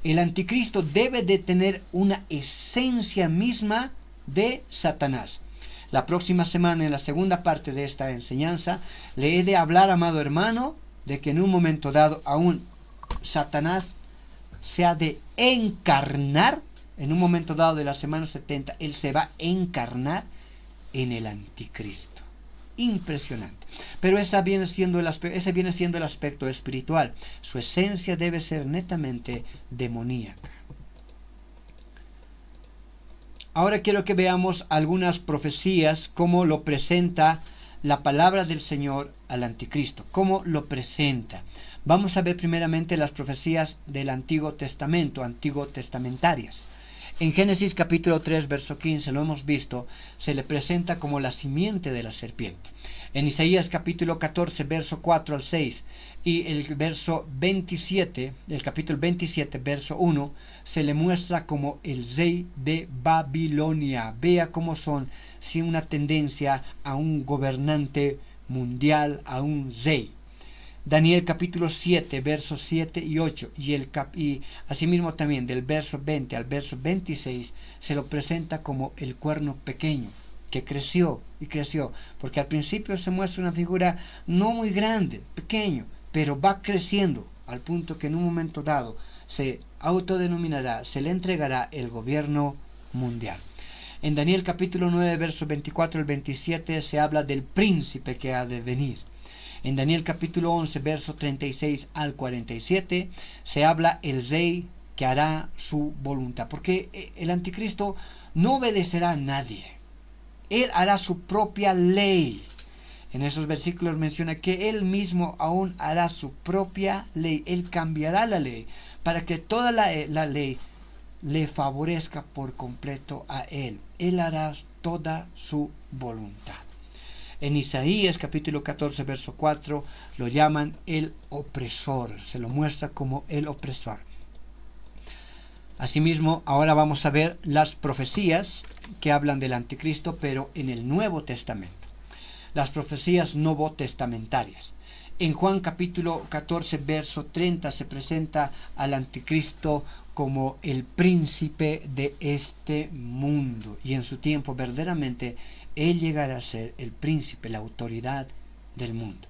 A: El anticristo debe de tener una esencia misma de Satanás. La próxima semana, en la segunda parte de esta enseñanza, le he de hablar, amado hermano, de que en un momento dado aún Satanás se ha de encarnar. En un momento dado de la semana 70, él se va a encarnar en el anticristo. Impresionante. Pero ese viene siendo el aspecto espiritual. Su esencia debe ser netamente demoníaca. Ahora quiero que veamos algunas profecías, cómo lo presenta la palabra del Señor al anticristo, cómo lo presenta. Vamos a ver primeramente las profecías del Antiguo Testamento, antiguo testamentarias. En Génesis capítulo 3, verso 15, lo hemos visto, se le presenta como la simiente de la serpiente. En Isaías capítulo 14, verso 4 al 6, y el verso 27, el capítulo 27, verso 1, se le muestra como el rey de Babilonia. Vea cómo son, sin una tendencia a un gobernante mundial, a un rey. Daniel capítulo 7, versos 7 y 8, y asimismo también del verso 20 al verso 26, se lo presenta como el cuerno pequeño, que creció y creció, porque al principio se muestra una figura no muy grande, pequeño, pero va creciendo al punto que en un momento dado se autodenominará, se le entregará el gobierno mundial. En Daniel capítulo 9, versos 24 al 27 se habla del príncipe que ha de venir. En Daniel capítulo 11, versos 36 al 47, se habla el rey que hará su voluntad. Porque el anticristo no obedecerá a nadie. Él hará su propia ley. En esos versículos menciona que él mismo aún hará su propia ley. Él cambiará la ley para que toda la ley le favorezca por completo a él. Él hará toda su voluntad. En Isaías capítulo 14, verso 4, lo llaman el opresor. Se lo muestra como el opresor. Asimismo, ahora vamos a ver las profecías que hablan del anticristo, pero en el Nuevo Testamento. Las profecías novotestamentarias. En Juan capítulo 14, verso 30, se presenta al anticristo como el príncipe de este mundo. Y en su tiempo, verdaderamente, él llegará a ser el príncipe, la autoridad del mundo.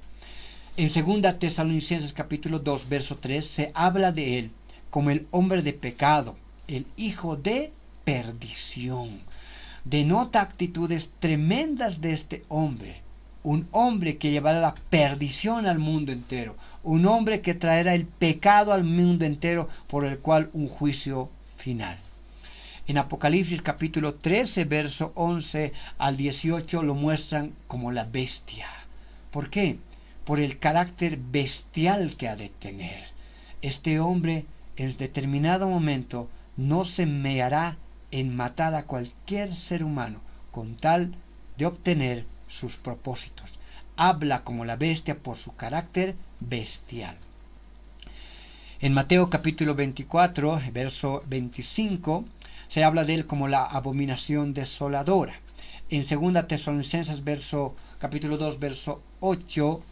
A: En 2 Tesalonicenses capítulo 2, verso 3, se habla de él como el hombre de pecado, el hijo de perdición. Denota actitudes tremendas de este hombre, un hombre que llevará la perdición al mundo entero, un hombre que traerá el pecado al mundo entero, por el cual un juicio final. En Apocalipsis capítulo 13, verso 11 al 18 lo muestran como la bestia. ¿Por qué? Por el carácter bestial que ha de tener. Este hombre en determinado momento no se meará en matar a cualquier ser humano con tal de obtener sus propósitos. Habla como la bestia por su carácter bestial. En Mateo capítulo 24, verso 25, se habla de él como la abominación desoladora. En 2 Tesalonicenses capítulo 2, verso 8,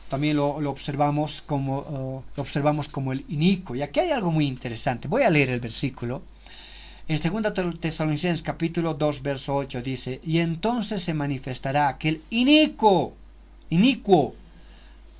A: también lo observamos como el inicuo. Y aquí hay algo muy interesante. Voy a leer el versículo. En 2 Tesalonicenses capítulo 2, verso 8 dice: y entonces se manifestará aquel inicuo,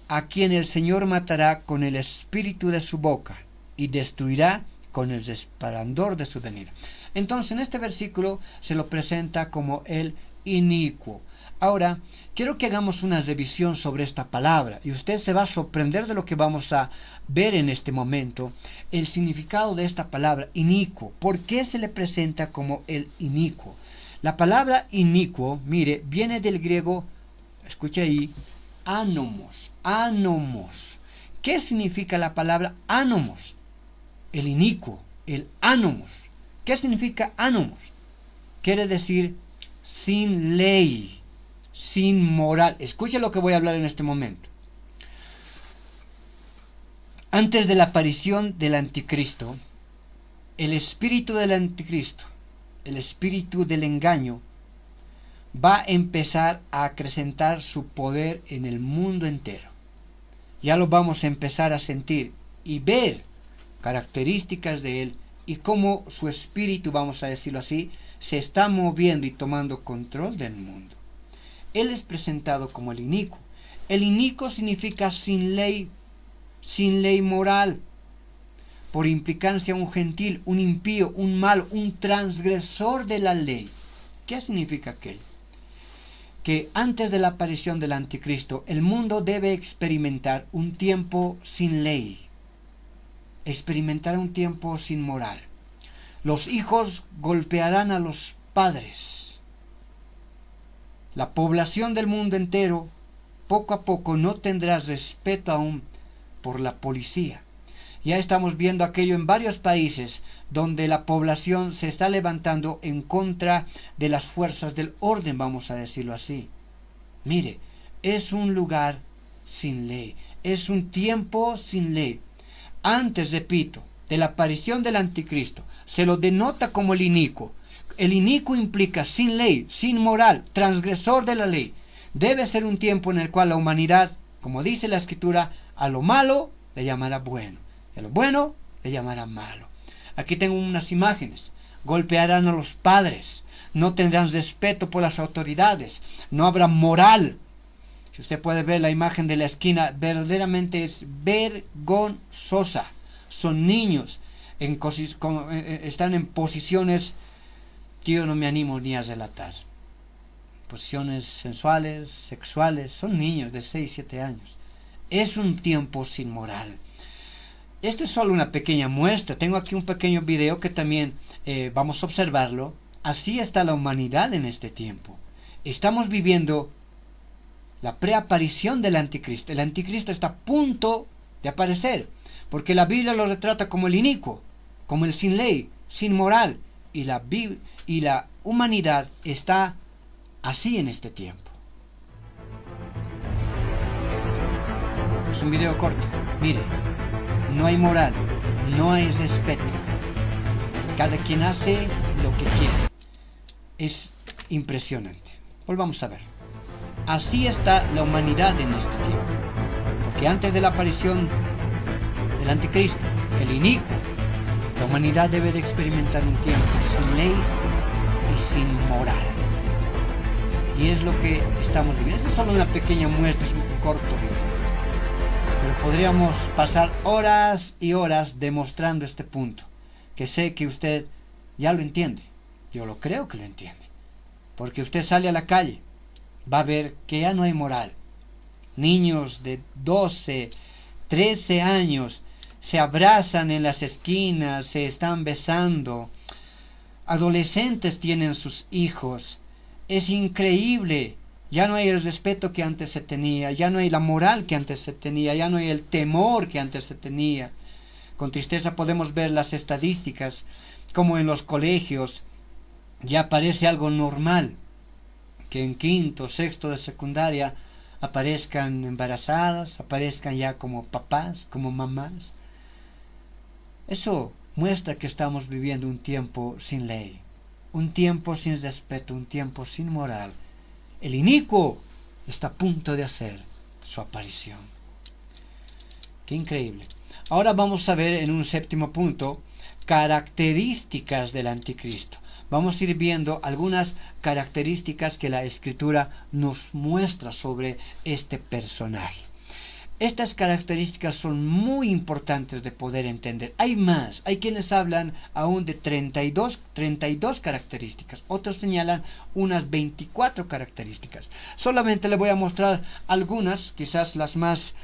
A: a quien el Señor matará con el espíritu de su boca y destruirá con el resplandor de su venida. Entonces en este versículo se lo presenta como el inicuo. Ahora, quiero que hagamos una revisión sobre esta palabra y usted se va a sorprender de lo que vamos a ver en este momento, el significado de esta palabra inicuo. ¿Por qué se le presenta como el inicuo? La palabra inicuo, mire, viene del griego, escuche ahí, anomos. ¿Qué significa la palabra anomos? El inicuo, el anomos. ¿Qué significa anomos? Quiere decir sin ley, sin moral. Escuche lo que voy a hablar en este momento. Antes de la aparición del anticristo, el espíritu del anticristo, el espíritu del engaño, va a empezar a acrecentar su poder en el mundo entero. Ya lo vamos a empezar a sentir y ver características de él y cómo su espíritu, vamos a decirlo así, se está moviendo y tomando control del mundo. Él es presentado como el inicuo. El inicuo significa sin ley moral. Por implicancia, un gentil, un impío, un malo, un transgresor de la ley. ¿Qué significa aquello? Que antes de la aparición del anticristo, el mundo debe experimentar un tiempo sin ley, experimentar un tiempo sin moral. Los hijos golpearán a los padres. La población del mundo entero, poco a poco, no tendrá respeto aún por la policía. Ya estamos viendo aquello en varios países donde la población se está levantando en contra de las fuerzas del orden, vamos a decirlo así. Mire, es un lugar sin ley, es un tiempo sin ley. Antes, repito, de la aparición del anticristo, se lo denota como el inicuo. El inicuo implica sin ley, sin moral, transgresor de la ley. Debe ser un tiempo en el cual la humanidad, como dice la Escritura, a lo malo le llamará bueno, y a lo bueno le llamará malo. Aquí tengo unas imágenes. Golpearán a los padres, no tendrán respeto por las autoridades, no habrá moral. Si usted puede ver la imagen de la esquina, verdaderamente es vergonzosa. Son niños, están en posiciones que yo no me animo ni a relatar. Posiciones sensuales, sexuales, son niños de 6, 7 años. Es un tiempo sin moral. Esto es solo una pequeña muestra. Tengo aquí un pequeño video que también vamos a observarlo. Así está la humanidad en este tiempo. Estamos viviendo la preaparición del anticristo. El anticristo está a punto de aparecer, porque la Biblia lo retrata como el inicuo, como el sin ley, sin moral, y la humanidad está así en este tiempo. Es un video corto. Mire, no hay moral, no hay respeto. Cada quien hace lo que quiere. Es impresionante. Volvamos a ver. Así está la humanidad en este tiempo. Porque antes de la aparición del anticristo, el inicuo, la humanidad debe de experimentar un tiempo sin ley y sin moral. Y es lo que estamos viviendo. Esta es solo una pequeña muestra, es un corto video. Pero podríamos pasar horas y horas demostrando este punto, que sé que usted ya lo entiende. Yo lo creo que lo entiende. Porque usted sale a la calle va a ver que ya no hay moral. Niños de 12, 13 años se abrazan en las esquinas, se están besando. Adolescentes tienen sus hijos. Es increíble. Ya no hay el respeto que antes se tenía, ya no hay la moral que antes se tenía, ya no hay el temor que antes se tenía. Con tristeza podemos ver las estadísticas, como en los colegios ya parece algo normal que en quinto, sexto de secundaria aparezcan embarazadas, aparezcan ya como papás, como mamás. Eso muestra que estamos viviendo un tiempo sin ley, un tiempo sin respeto, un tiempo sin moral. El inicuo está a punto de hacer su aparición. Qué increíble. Ahora vamos a ver en un séptimo punto características del anticristo. Vamos a ir viendo algunas características que la Escritura nos muestra sobre este personaje. Estas características son muy importantes de poder entender. Hay más, hay quienes hablan aún de 32 características, otros señalan unas 24 características. Solamente le voy a mostrar algunas, quizás las más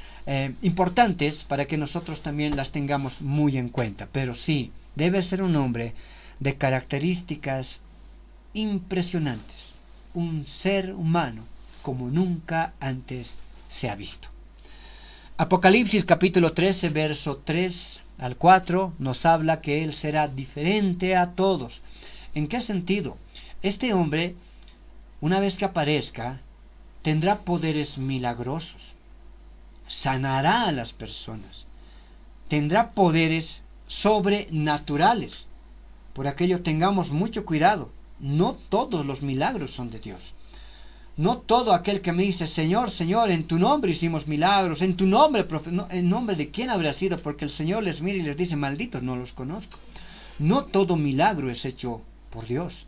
A: importantes, para que nosotros también las tengamos muy en cuenta. Pero sí, debe ser un hombre de características impresionantes, un ser humano como nunca antes se ha visto. Apocalipsis capítulo 13, verso 3 al 4 nos habla que él será diferente a todos. ¿En qué sentido? Este hombre, una vez que aparezca, tendrá poderes milagrosos, sanará a las personas, tendrá poderes sobrenaturales. Por aquello tengamos mucho cuidado. No todos los milagros son de Dios. No todo aquel que me dice, Señor, Señor, en tu nombre hicimos milagros, en tu nombre, no, ¿en nombre de quién habrá sido? Porque el Señor les mira y les dice, malditos, no los conozco. No todo milagro es hecho por Dios.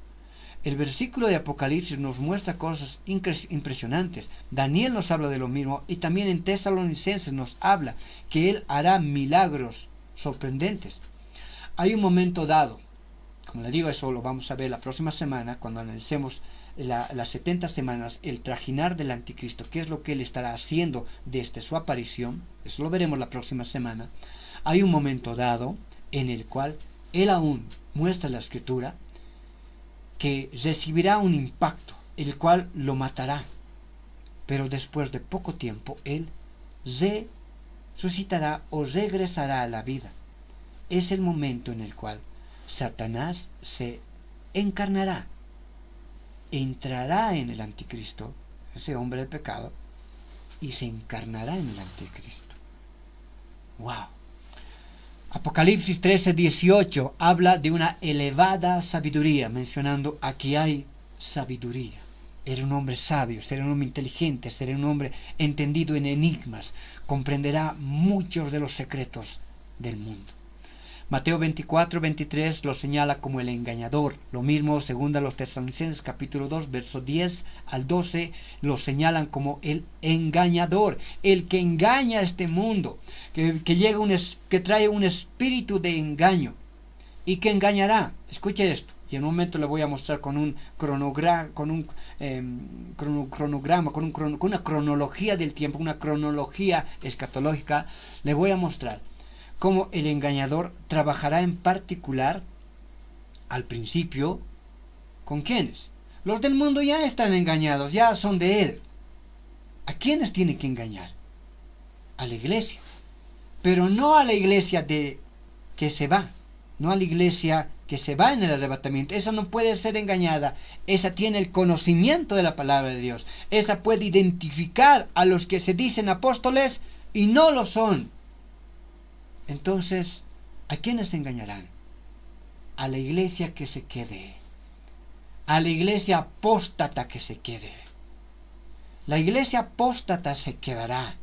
A: El versículo de Apocalipsis nos muestra cosas impresionantes. Daniel nos habla de lo mismo y también en Tesalonicenses nos habla que Él hará milagros sorprendentes. Hay un momento dado, como le digo, eso lo vamos a ver la próxima semana cuando analicemos las 70 semanas, el trajinar del anticristo, qué es lo que él estará haciendo desde su aparición. Eso lo veremos la próxima semana. Hay un momento dado en el cual él aún muestra la escritura que recibirá un impacto, el cual lo matará, pero después de poco tiempo él resucitará o regresará a la vida. Es el momento en el cual Satanás se encarnará, entrará en el anticristo, ese hombre de pecado, y se encarnará en el anticristo. ¡Wow! Apocalipsis 13:18 habla de una elevada sabiduría, mencionando aquí hay sabiduría. Era un hombre sabio, será un hombre inteligente, será un hombre entendido en enigmas, comprenderá muchos de los secretos del mundo. Mateo 24:23 lo señala como el engañador. Lo mismo, según los Tesalonicenses capítulo 2, verso 10 al 12, lo señalan como el engañador, el que engaña a este mundo, que trae un espíritu de engaño y que engañará. Escuche esto, y en un momento le voy a mostrar con un cronograma, con una cronología del tiempo, una cronología escatológica. Le voy a mostrar cómo el engañador trabajará en particular al principio. ¿Con quiénes? Los del mundo ya están engañados, ya son de él. ¿A quiénes tiene que engañar? A la iglesia, pero no a la iglesia que se va, no a la iglesia que se va en el arrebatamiento. Esa no puede ser engañada. Esa tiene el conocimiento de la palabra de Dios. Esa puede identificar a los que se dicen apóstoles y no lo son. Entonces, ¿a quiénes engañarán? A la iglesia que se quede, a la iglesia apóstata que se quede. La iglesia apóstata se quedará.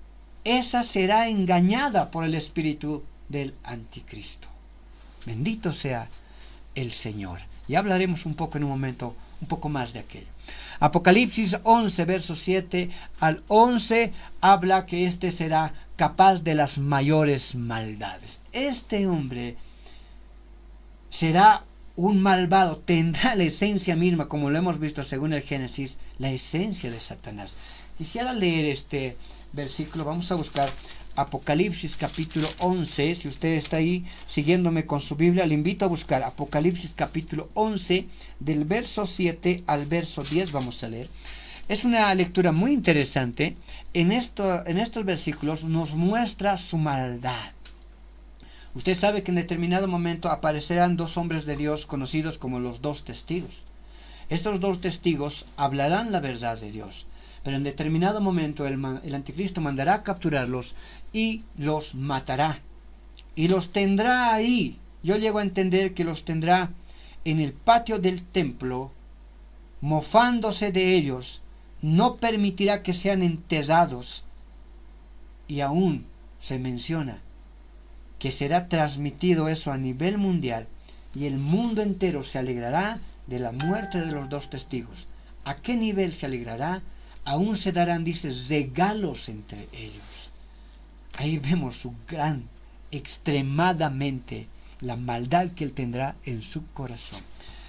A: Esa será engañada por el espíritu del anticristo. Bendito sea el Señor. Ya hablaremos un poco en un momento, un poco más de aquello. Apocalipsis 11, versos 7 al 11, habla que este será capaz de las mayores maldades. Este hombre será un malvado tendrá la esencia misma, como lo hemos visto según el Génesis, la esencia de Satanás. Quisiera leer este versículo. Vamos a buscar Apocalipsis capítulo 11. Si usted está ahí siguiéndome con su Biblia, le invito a buscar Apocalipsis capítulo 11, del verso 7 al verso 10. Vamos a leer. Es una lectura muy interesante. En estos versículos nos muestra su maldad. Usted sabe que en determinado momento aparecerán dos hombres de Dios conocidos como los dos testigos. Estos dos testigos hablarán la verdad de Dios, pero en determinado momento el anticristo mandará a capturarlos y los matará. Y los tendrá ahí. Yo llego a entender que los tendrá en el patio del templo, mofándose de ellos. No permitirá que sean enterrados. Y aún se menciona que será transmitido eso a nivel mundial y el mundo entero se alegrará de la muerte de los dos testigos. ¿A qué nivel se alegrará? Aún se darán, dice, regalos entre ellos. Ahí vemos su gran, extremadamente, la maldad que él tendrá en su corazón.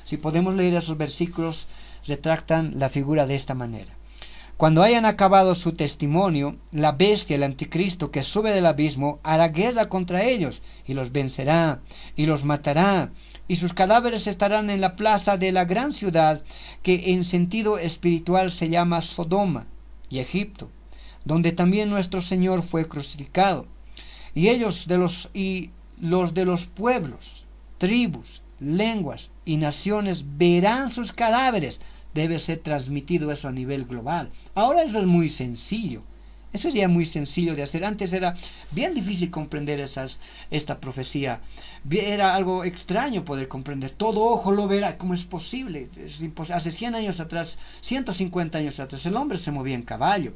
A: Si podemos leer esos versículos, retratan la figura de esta manera. Cuando hayan acabado su testimonio, la bestia, el anticristo que sube del abismo, hará guerra contra ellos, y los vencerá, y los matará, y sus cadáveres estarán en la plaza de la gran ciudad, que en sentido espiritual se llama Sodoma y Egipto, donde también nuestro Señor fue crucificado. Y ellos los de los pueblos, tribus, lenguas y naciones verán sus cadáveres. Debe ser transmitido eso a nivel global. Ahora eso es muy sencillo. Eso es ya muy sencillo de hacer. Antes era bien difícil comprender esta profecía. Era algo extraño poder comprender. Todo ojo lo verá. ¿Cómo es posible? Hace 100 años atrás, 150 años atrás, el hombre se movía en caballo.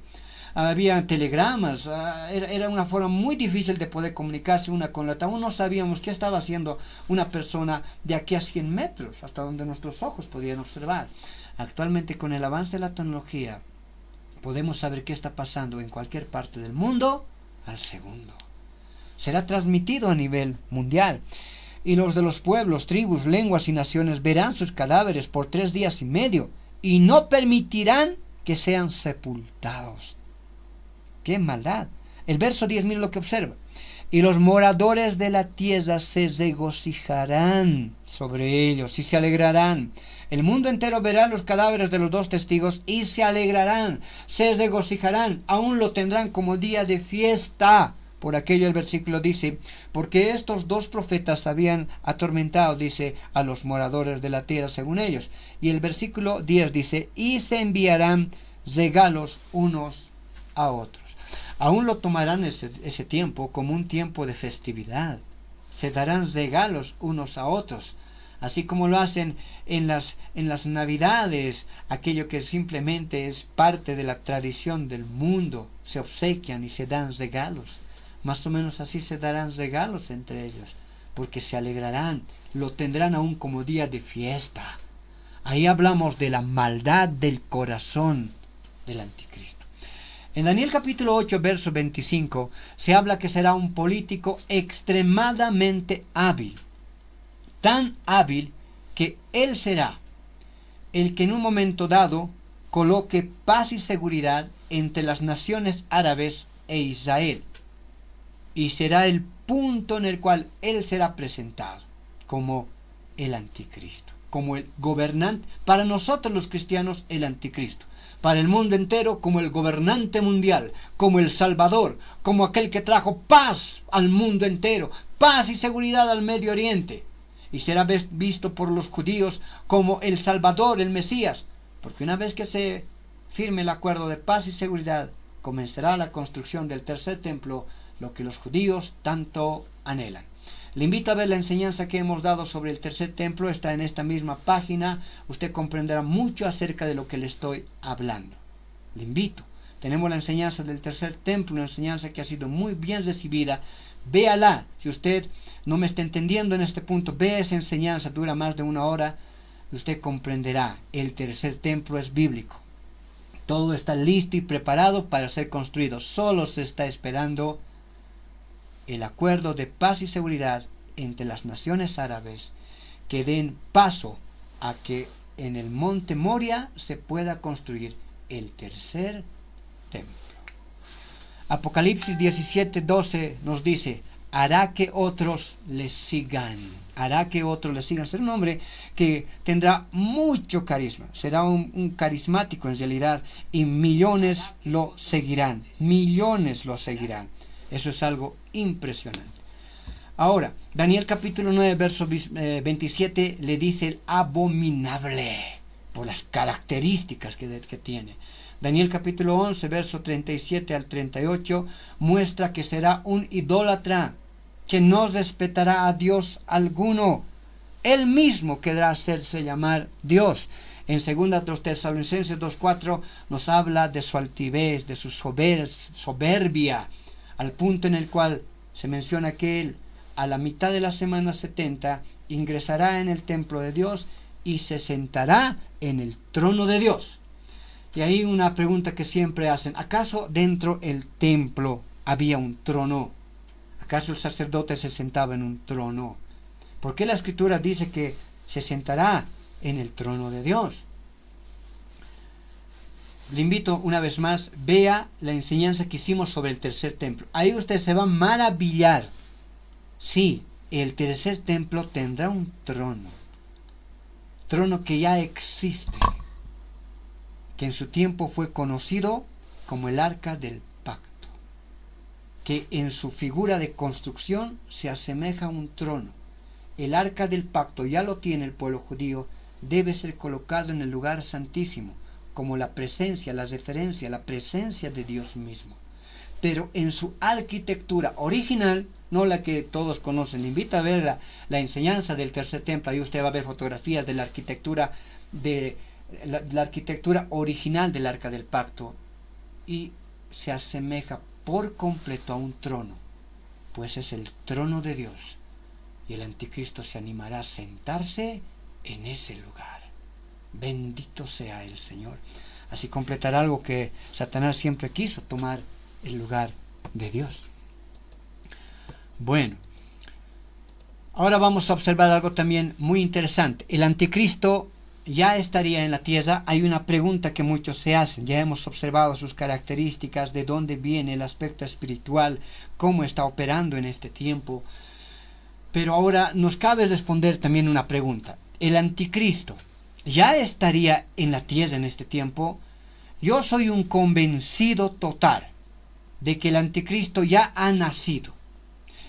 A: Había telegramas. Era una forma muy difícil de poder comunicarse una con la otra. Aún no sabíamos qué estaba haciendo una persona de aquí a 100 metros, hasta donde nuestros ojos podían observar. Actualmente, con el avance de la tecnología, podemos saber qué está pasando en cualquier parte del mundo al segundo. Será transmitido a nivel mundial. Y los de los pueblos, tribus, lenguas y naciones verán sus cadáveres por 3 días y medio y no permitirán que sean sepultados. ¡Qué maldad! El verso 10, mira lo que observa. Y los moradores de la tierra se regocijarán sobre ellos y se alegrarán. El mundo entero verá los cadáveres de los dos testigos y se alegrarán, se regocijarán, aún lo tendrán como día de fiesta. Por aquello el versículo dice, porque estos dos profetas habían atormentado, dice, a los moradores de la tierra según ellos. Y el versículo 10 dice, y se enviarán regalos unos a otros. Aún lo tomarán ese tiempo como un tiempo de festividad. Se darán regalos unos a otros. Así como lo hacen en las Navidades, aquello que simplemente es parte de la tradición del mundo. Se obsequian y se dan regalos. Más o menos así se darán regalos entre ellos, porque se alegrarán, lo tendrán aún como día de fiesta. Ahí hablamos de la maldad del corazón del anticristo. En Daniel capítulo 8, verso 25, se habla que será un político extremadamente hábil. Tan hábil que él será el que en un momento dado coloque paz y seguridad entre las naciones árabes e Israel. Y será el punto en el cual él será presentado como el anticristo, como el gobernante. Para nosotros los cristianos, el anticristo. Para el mundo entero, como el gobernante mundial, como el Salvador, como aquel que trajo paz al mundo entero, paz y seguridad al Medio Oriente. Y será visto por los judíos como el Salvador, el Mesías, porque una vez que se firme el acuerdo de paz y seguridad, comenzará la construcción del tercer templo, lo que los judíos tanto anhelan. Le invito a ver la enseñanza que hemos dado sobre el tercer templo, está en esta misma página, usted comprenderá mucho acerca de lo que le estoy hablando. Le invito, tenemos la enseñanza del tercer templo, una enseñanza que ha sido muy bien recibida. Véala. Si usted no me está entendiendo en este punto, vea esa enseñanza, dura más de 1 hora, y usted comprenderá, el tercer templo es bíblico. Todo está listo y preparado para ser construido, solo se está esperando el acuerdo de paz y seguridad entre las naciones árabes, que den paso a que en el monte Moria se pueda construir el tercer templo. Apocalipsis 17:12 nos dice: hará que otros le sigan. Hará que otros le sigan. Será un hombre que tendrá mucho carisma. Será un carismático en realidad. Y millones lo seguirán. Millones lo seguirán. Eso es algo impresionante. Ahora, Daniel capítulo 9, verso 27 le dice el abominable, por las características que tiene. Daniel capítulo 11, verso 37 al 38 muestra que será un idólatra, que no respetará a Dios alguno. Él mismo querrá hacerse llamar Dios. En 2 Tesalonicenses 2:4 nos habla de su altivez, de su soberbia, al punto en el cual se menciona que él, a la mitad de la semana 70, ingresará en el templo de Dios y se sentará en el trono de Dios. Y ahí una pregunta que siempre hacen: ¿acaso dentro del templo había un trono? ¿Acaso el sacerdote se sentaba en un trono? ¿Por qué la Escritura dice que se sentará en el trono de Dios? Le invito una vez más, vea la enseñanza que hicimos sobre el tercer templo. Ahí usted se va a maravillar. Sí, el tercer templo tendrá un trono. Trono que ya existe, que en su tiempo fue conocido como el Arca del Pacto, que en su figura de construcción se asemeja a un trono. El Arca del Pacto ya lo tiene el pueblo judío, debe ser colocado en el lugar santísimo, como la presencia, la referencia, la presencia de Dios mismo. Pero en su arquitectura original, no la que todos conocen. Le invito a ver la enseñanza del tercer templo. Ahí usted va a ver fotografías de la arquitectura la arquitectura original del Arca del Pacto, y se asemeja por completo a un trono, pues es el trono de Dios, y el anticristo se animará a sentarse en ese lugar. Bendito sea el Señor. Así completará algo que Satanás siempre quiso: tomar el lugar de Dios. Bueno, ahora vamos a observar algo también muy interesante. El anticristo ya estaría en la tierra. Hay una pregunta que muchos se hacen. Ya hemos observado sus características, de dónde viene el aspecto espiritual, cómo está operando en este tiempo. Pero ahora nos cabe responder también una pregunta. ¿El anticristo ya estaría en la tierra en este tiempo? Yo soy un convencido total de que el anticristo ya ha nacido.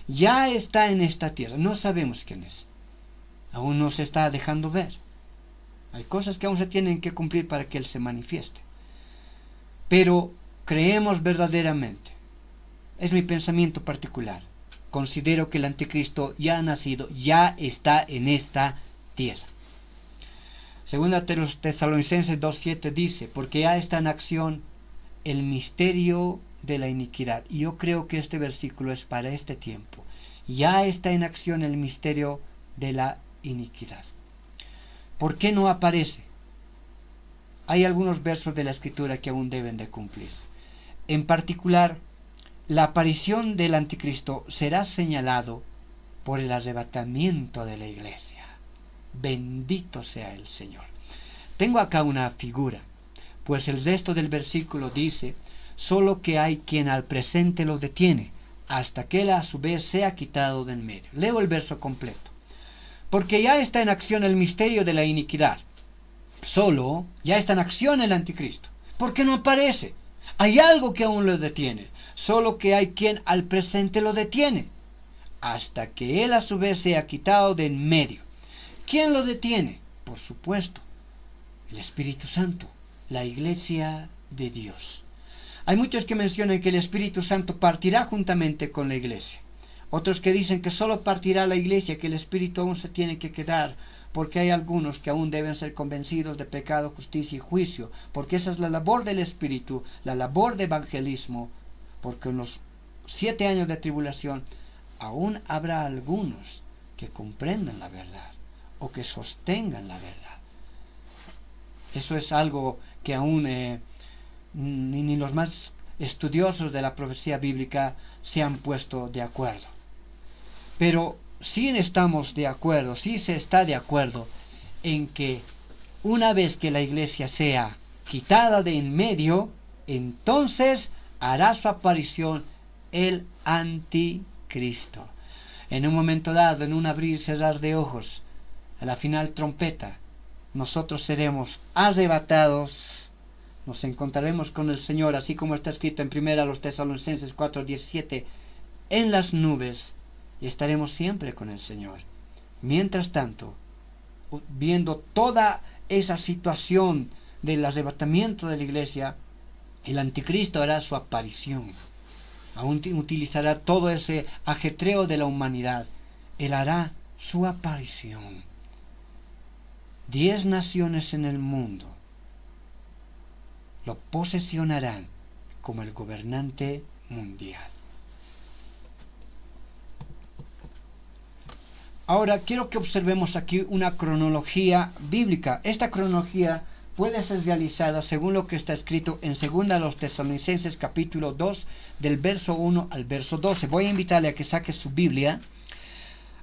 A: Ya está en esta tierra. No sabemos quién es. Aún no se está dejando ver. Hay cosas que aún se tienen que cumplir para que Él se manifieste. Pero creemos verdaderamente. Es mi pensamiento particular. Considero que el anticristo ya ha nacido, ya está en esta tierra. Segunda Tesalonicenses 2:7 dice: porque ya está en acción el misterio de la iniquidad. Y yo creo que este versículo es para este tiempo. Ya está en acción el misterio de la iniquidad. ¿Por qué no aparece? Hay algunos versos de la Escritura que aún deben de cumplirse. En particular, la aparición del anticristo será señalado por el arrebatamiento de la iglesia. Bendito sea el Señor. Tengo acá una figura, pues el resto del versículo dice: solo que hay quien al presente lo detiene, hasta que él a su vez sea quitado de en medio. Leo el verso completo. Porque ya está en acción el misterio de la iniquidad. Solo ya está en acción el anticristo. ¿Por qué no aparece? Hay algo que aún lo detiene. Solo que hay quien al presente lo detiene, hasta que él a su vez sea quitado de en medio. ¿Quién lo detiene? Por supuesto, el Espíritu Santo, la iglesia de Dios. Hay muchos que mencionan que el Espíritu Santo partirá juntamente con la iglesia. Otros que dicen que solo partirá la iglesia, que el Espíritu aún se tiene que quedar, porque hay algunos que aún deben ser convencidos de pecado, justicia y juicio, porque esa es la labor del Espíritu, la labor de evangelismo, porque en los 7 años de tribulación aún habrá algunos que comprendan la verdad o que sostengan la verdad. Eso es algo que aún ni los más estudiosos de la profecía bíblica se han puesto de acuerdo. Pero sí estamos de acuerdo, sí se está de acuerdo en que una vez que la iglesia sea quitada de en medio, entonces hará su aparición el anticristo. En un momento dado, en un abrir y cerrar de ojos, a la final trompeta, nosotros seremos arrebatados, nos encontraremos con el Señor, así como está escrito en 1 Tesalonicenses 4:17, en las nubes, y estaremos siempre con el Señor. Mientras tanto, viendo toda esa situación del arrebatamiento de la iglesia, el anticristo hará su aparición. Aún utilizará todo ese ajetreo de la humanidad. Él hará su aparición. 10 naciones en el mundo lo posesionarán como el gobernante mundial. Ahora quiero que observemos aquí una cronología bíblica. Esta cronología puede ser realizada según lo que está escrito en 2 Tesalonicenses capítulo 2 del verso 1 al verso 12. Voy a invitarle a que saque su Biblia,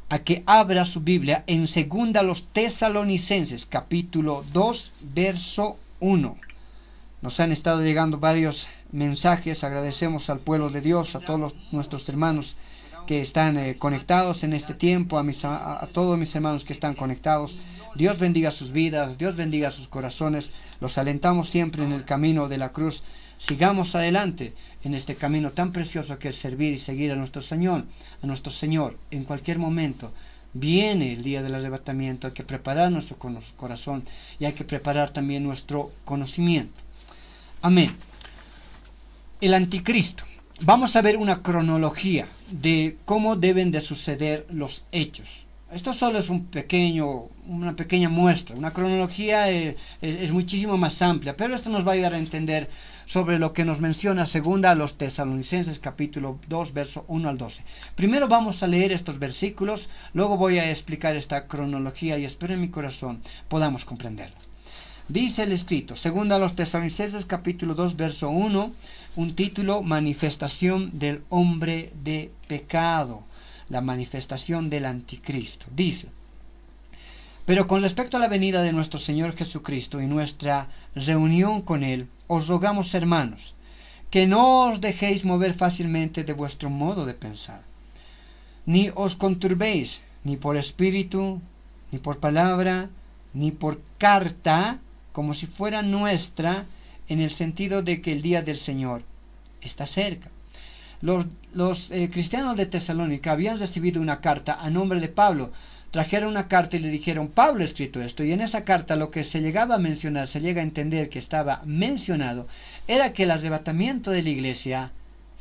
A: a que abra su Biblia en 2 Tesalonicenses capítulo 2 verso 1. Nos han estado llegando varios mensajes. Agradecemos al pueblo de Dios, a todos nuestros hermanos que están conectados en este tiempo, a todos mis hermanos que están conectados. Dios bendiga sus vidas, Dios bendiga sus corazones. Los alentamos siempre en el camino de la cruz. Sigamos adelante en este camino tan precioso que es servir y seguir a nuestro Señor. En cualquier momento viene el día del arrebatamiento. Hay que preparar nuestro corazón y hay que preparar también nuestro conocimiento. Amén. El anticristo. Vamos a ver una cronología de cómo deben de suceder los hechos. Esto solo es una pequeña muestra. Una cronología es muchísimo más amplia, pero esto nos va a ayudar a entender sobre lo que nos menciona 2 Tesalonicenses capítulo 2, verso 1 al 12. Primero vamos a leer estos versículos, luego voy a explicar esta cronología y espero en mi corazón podamos comprenderla. Dice el escrito, 2 Tesalonicenses capítulo 2, verso 1, un título, manifestación del hombre de pecado, la manifestación del anticristo. Dice, pero con respecto a la venida de nuestro Señor Jesucristo y nuestra reunión con Él, os rogamos, hermanos, que no os dejéis mover fácilmente de vuestro modo de pensar, ni os conturbéis, ni por espíritu, ni por palabra, ni por carta, como si fuera nuestra, en el sentido de que el día del Señor está cerca. Los cristianos de Tesalónica habían recibido una carta a nombre de Pablo. Trajeron una carta y le dijeron, Pablo ha escrito esto, y en esa carta lo que se llegaba a mencionar, se llega a entender que estaba mencionado, era que el arrebatamiento de la iglesia,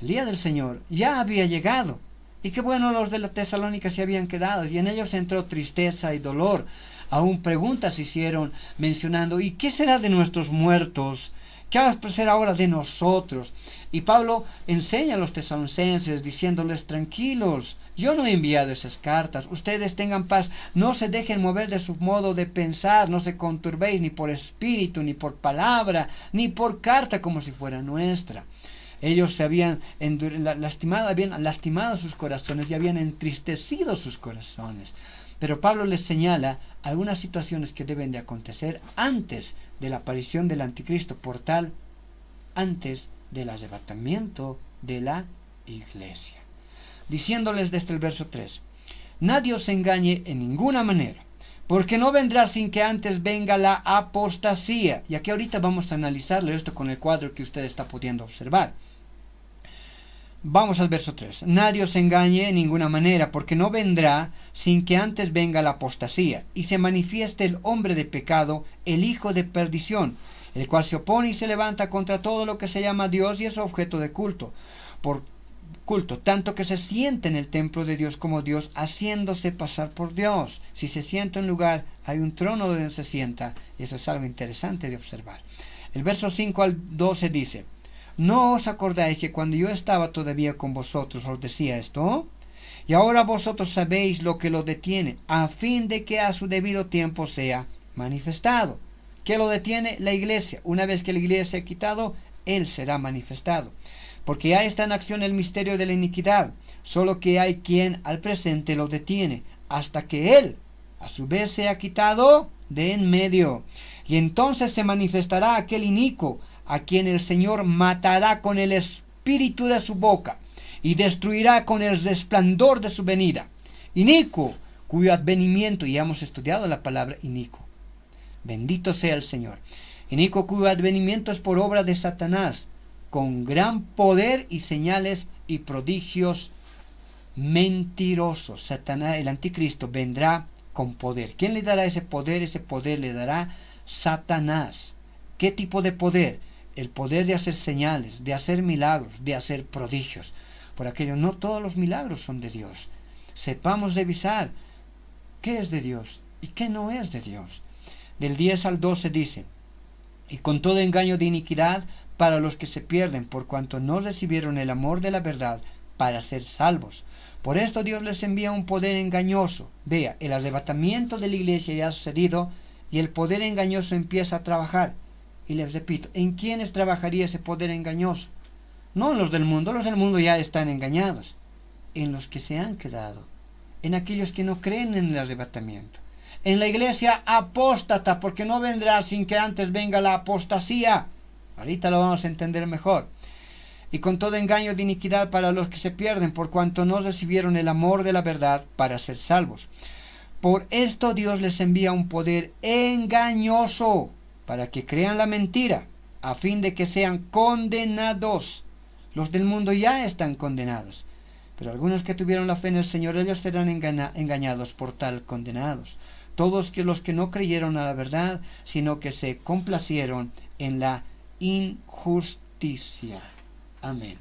A: el día del Señor, ya había llegado. Y qué bueno, los de la Tesalónica se habían quedado, y en ellos entró tristeza y dolor. Aún preguntas hicieron mencionando, ¿y qué será de nuestros muertos? ¿Qué va a ser ahora de nosotros? Y Pablo enseña a los tesalonicenses diciéndoles, tranquilos, yo no he enviado esas cartas, ustedes tengan paz, no se dejen mover de su modo de pensar, no se conturbéis ni por espíritu, ni por palabra, ni por carta como si fuera nuestra. Ellos se habían lastimado sus corazones y habían entristecido sus corazones. Pero Pablo les señala algunas situaciones que deben de acontecer antes de la aparición del anticristo, por tal, antes del arrebatamiento de la iglesia. Diciéndoles desde el verso 3, nadie os engañe en ninguna manera, porque no vendrá sin que antes venga la apostasía. Y aquí ahorita vamos a analizarlo esto con el cuadro que usted está pudiendo observar. Vamos al verso 3. Nadie os engañe en ninguna manera, porque no vendrá sin que antes venga la apostasía, y se manifieste el hombre de pecado, el hijo de perdición, el cual se opone y se levanta contra todo lo que se llama Dios y es objeto de culto, tanto que se siente en el templo de Dios como Dios, haciéndose pasar por Dios. Si se sienta en un lugar, hay un trono donde se sienta, y eso es algo interesante de observar. El verso 5 al 12 dice, ¿no os acordáis que cuando yo estaba todavía con vosotros os decía esto? Y ahora vosotros sabéis lo que lo detiene, a fin de que a su debido tiempo sea manifestado. ¿Qué lo detiene? La iglesia. Una vez que la iglesia sea quitado, Él será manifestado. Porque ya está en acción el misterio de la iniquidad, solo que hay quien al presente lo detiene, hasta que él, a su vez, sea quitado de en medio. Y entonces se manifestará aquel inicuo, a quien el Señor matará con el espíritu de su boca, y destruirá con el resplandor de su venida. Inicuo, cuyo advenimiento, y hemos estudiado la palabra inicuo. Bendito sea el Señor. Inicuo, cuyo advenimiento es por obra de Satanás, con gran poder y señales y prodigios mentirosos. Satanás, el anticristo, vendrá con poder. ¿Quién le dará ese poder? Ese poder le dará Satanás. ¿Qué tipo de poder? El poder de hacer señales, de hacer milagros, de hacer prodigios. Por aquello, no todos los milagros son de Dios. Sepamos revisar qué es de Dios y qué no es de Dios. Del 10 al 12 dice: y con todo engaño de iniquidad para los que se pierden, por cuanto no recibieron el amor de la verdad para ser salvos. Por esto Dios les envía un poder engañoso. Vea, el arrebatamiento de la iglesia ya ha sucedido y el poder engañoso empieza a trabajar. Y les repito, ¿en quiénes trabajaría ese poder engañoso? No en los del mundo ya están engañados. En los que se han quedado, en aquellos que no creen en el arrebatamiento, en la iglesia apóstata, porque no vendrá sin que antes venga la apostasía. Ahorita lo vamos a entender mejor. Y con todo engaño de iniquidad para los que se pierden, por cuanto no recibieron el amor de la verdad para ser salvos. Por esto Dios les envía un poder engañoso, para que crean la mentira, a fin de que sean condenados. Los del mundo ya están condenados, pero algunos que tuvieron la fe en el Señor, ellos serán engañados por tal condenados. Todos los que no creyeron a la verdad, sino que se complacieron en la injusticia. Amén.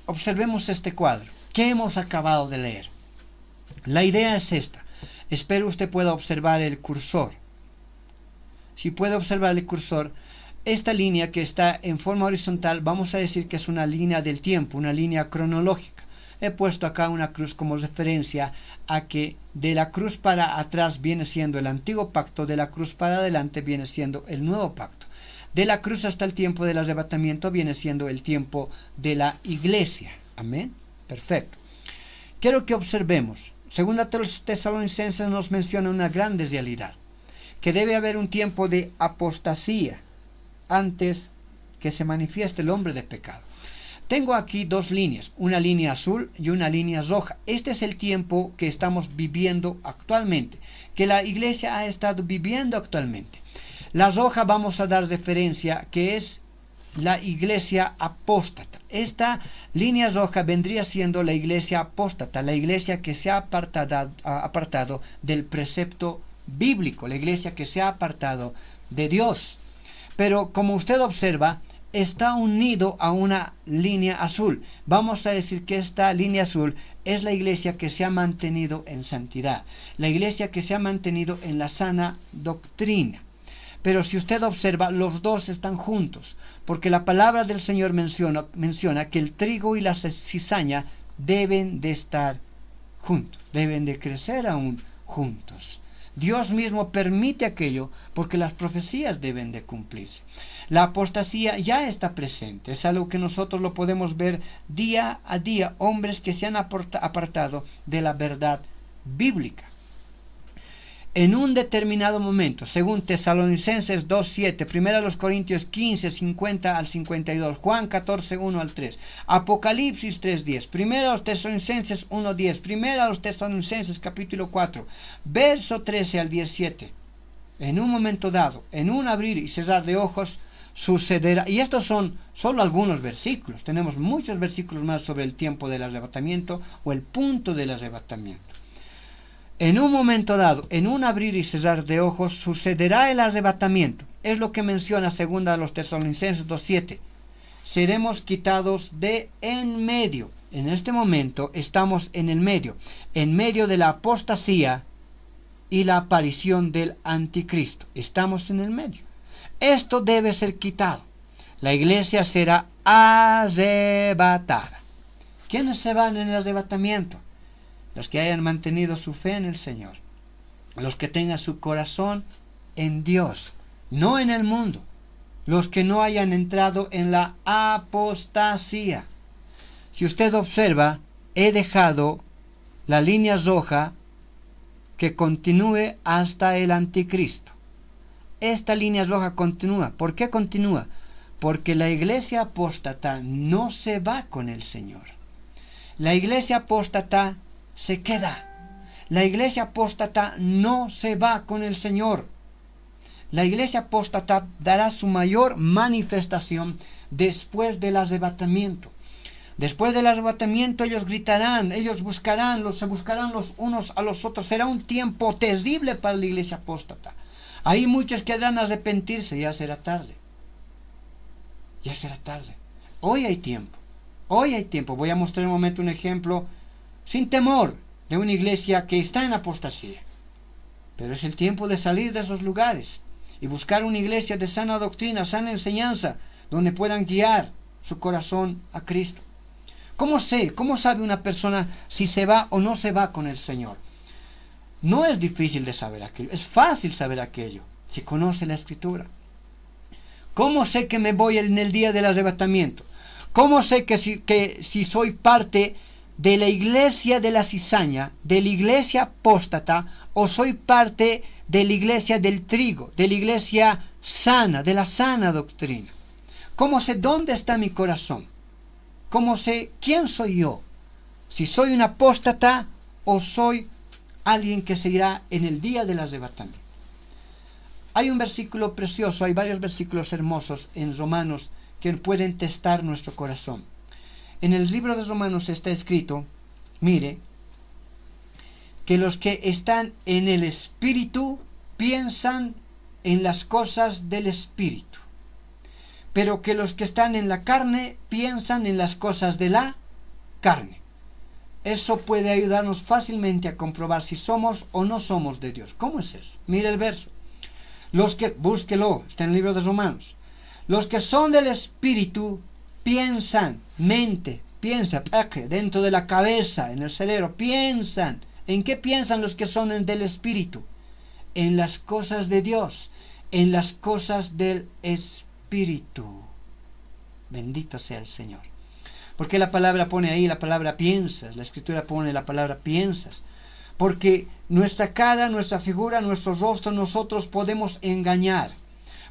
A: Observemos este cuadro. ¿Qué hemos acabado de leer? La idea es esta. Espero usted pueda observar el cursor. Si puede observar el cursor, esta línea que está en forma horizontal, vamos a decir que es una línea del tiempo, una línea cronológica. He puesto acá una cruz como referencia a que de la cruz para atrás viene siendo el antiguo pacto, de la cruz para adelante viene siendo el nuevo pacto. De la cruz hasta el tiempo del arrebatamiento viene siendo el tiempo de la iglesia. Amén. Perfecto. Quiero que observemos. Segunda Tesalonicenses nos menciona una grande realidad, que debe haber un tiempo de apostasía antes que se manifieste el hombre de pecado. Tengo aquí dos líneas, una línea azul y una línea roja. Este es el tiempo que estamos viviendo actualmente, que la iglesia ha estado viviendo actualmente. La roja vamos a dar referencia que es la iglesia apóstata. Esta línea roja vendría siendo la iglesia apóstata, la iglesia que se ha apartado del precepto bíblico, la iglesia que se ha apartado de Dios. Pero como usted observa, está unido a una línea azul. Vamos a decir que esta línea azul es la iglesia que se ha mantenido en santidad, la iglesia que se ha mantenido en la sana doctrina. Pero si usted observa, los dos están juntos, porque la palabra del Señor menciona que el trigo y la cizaña deben de estar juntos, deben de crecer aún juntos. Dios mismo permite aquello porque las profecías deben de cumplirse. La apostasía ya está presente, es algo que nosotros lo podemos ver día a día, hombres que se han apartado de la verdad bíblica. En un determinado momento, según Tesalonicenses 2:7, 1 Corintios 15, 50 al 52, Juan 14, 1 al 3, Apocalipsis 3:10, 1 Tesalonicenses 1:10, 1 Tesalonicenses capítulo 4, verso 13 al 17. En un momento dado, en un abrir y cerrar de ojos, sucederá, y estos son solo algunos versículos, tenemos muchos versículos más sobre el tiempo del arrebatamiento o el punto del arrebatamiento. En un momento dado, en un abrir y cerrar de ojos, sucederá el arrebatamiento. Es lo que menciona 2 Tesalonicenses 2:7. Seremos quitados de en medio. En este momento estamos en el medio de la apostasía y la aparición del anticristo. Estamos en el medio. Esto debe ser quitado. La iglesia será arrebatada. ¿Quiénes se van en el arrebatamiento? Los que hayan mantenido su fe en el Señor, los que tengan su corazón en Dios, no en el mundo, los que no hayan entrado en la apostasía. Si usted observa, he dejado la línea roja que continúe hasta el anticristo. Esta línea roja continúa. ¿Por qué continúa? Porque la iglesia apóstata no se va con el Señor. La iglesia apóstata se queda. La iglesia apóstata no se va con el Señor. La iglesia apóstata dará su mayor manifestación después del arrebatamiento. Después del arrebatamiento ellos gritarán, ellos se buscarán los unos a los otros. Será un tiempo terrible para la iglesia apóstata. Ahí muchos querrán arrepentirse, ya será tarde. Ya será tarde. Hoy hay tiempo. Hoy hay tiempo. Voy a mostrar un momento un ejemplo sin temor de una iglesia que está en apostasía. Pero es el tiempo de salir de esos lugares y buscar una iglesia de sana doctrina, sana enseñanza, donde puedan guiar su corazón a Cristo. ¿Cómo sé? ¿Cómo sabe una persona si se va o no se va con el Señor? No es difícil de saber aquello, es fácil saber aquello, si conoce la Escritura. ¿Cómo sé que me voy en el día del arrebatamiento? ¿Cómo sé que si soy parte de la iglesia de la cizaña, de la iglesia apóstata, o soy parte de la iglesia del trigo, de la iglesia sana, de la sana doctrina? ¿Cómo sé dónde está mi corazón? ¿Cómo sé quién soy yo? Si soy un apóstata o soy alguien que se irá en el día del arrebatamiento. Hay un versículo precioso, hay varios versículos hermosos en Romanos que pueden testar nuestro corazón. En el libro de Romanos está escrito, mire, que los que están en el Espíritu piensan en las cosas del Espíritu, pero que los que están en la carne piensan en las cosas de la carne. Eso puede ayudarnos fácilmente a comprobar si somos o no somos de Dios. ¿Cómo es eso? Mire el verso. Búsquelo, está en el libro de Romanos. Los que son del Espíritu piensan, piensa, dentro de la cabeza, en el cerebro, piensan. ¿En qué piensan los que son del Espíritu? En las cosas de Dios, en las cosas del Espíritu. Bendito sea el Señor. Porque la palabra pone ahí la palabra piensas, la Escritura pone la palabra piensas. Porque nuestra cara, nuestra figura, nuestro rostro, nosotros podemos engañar.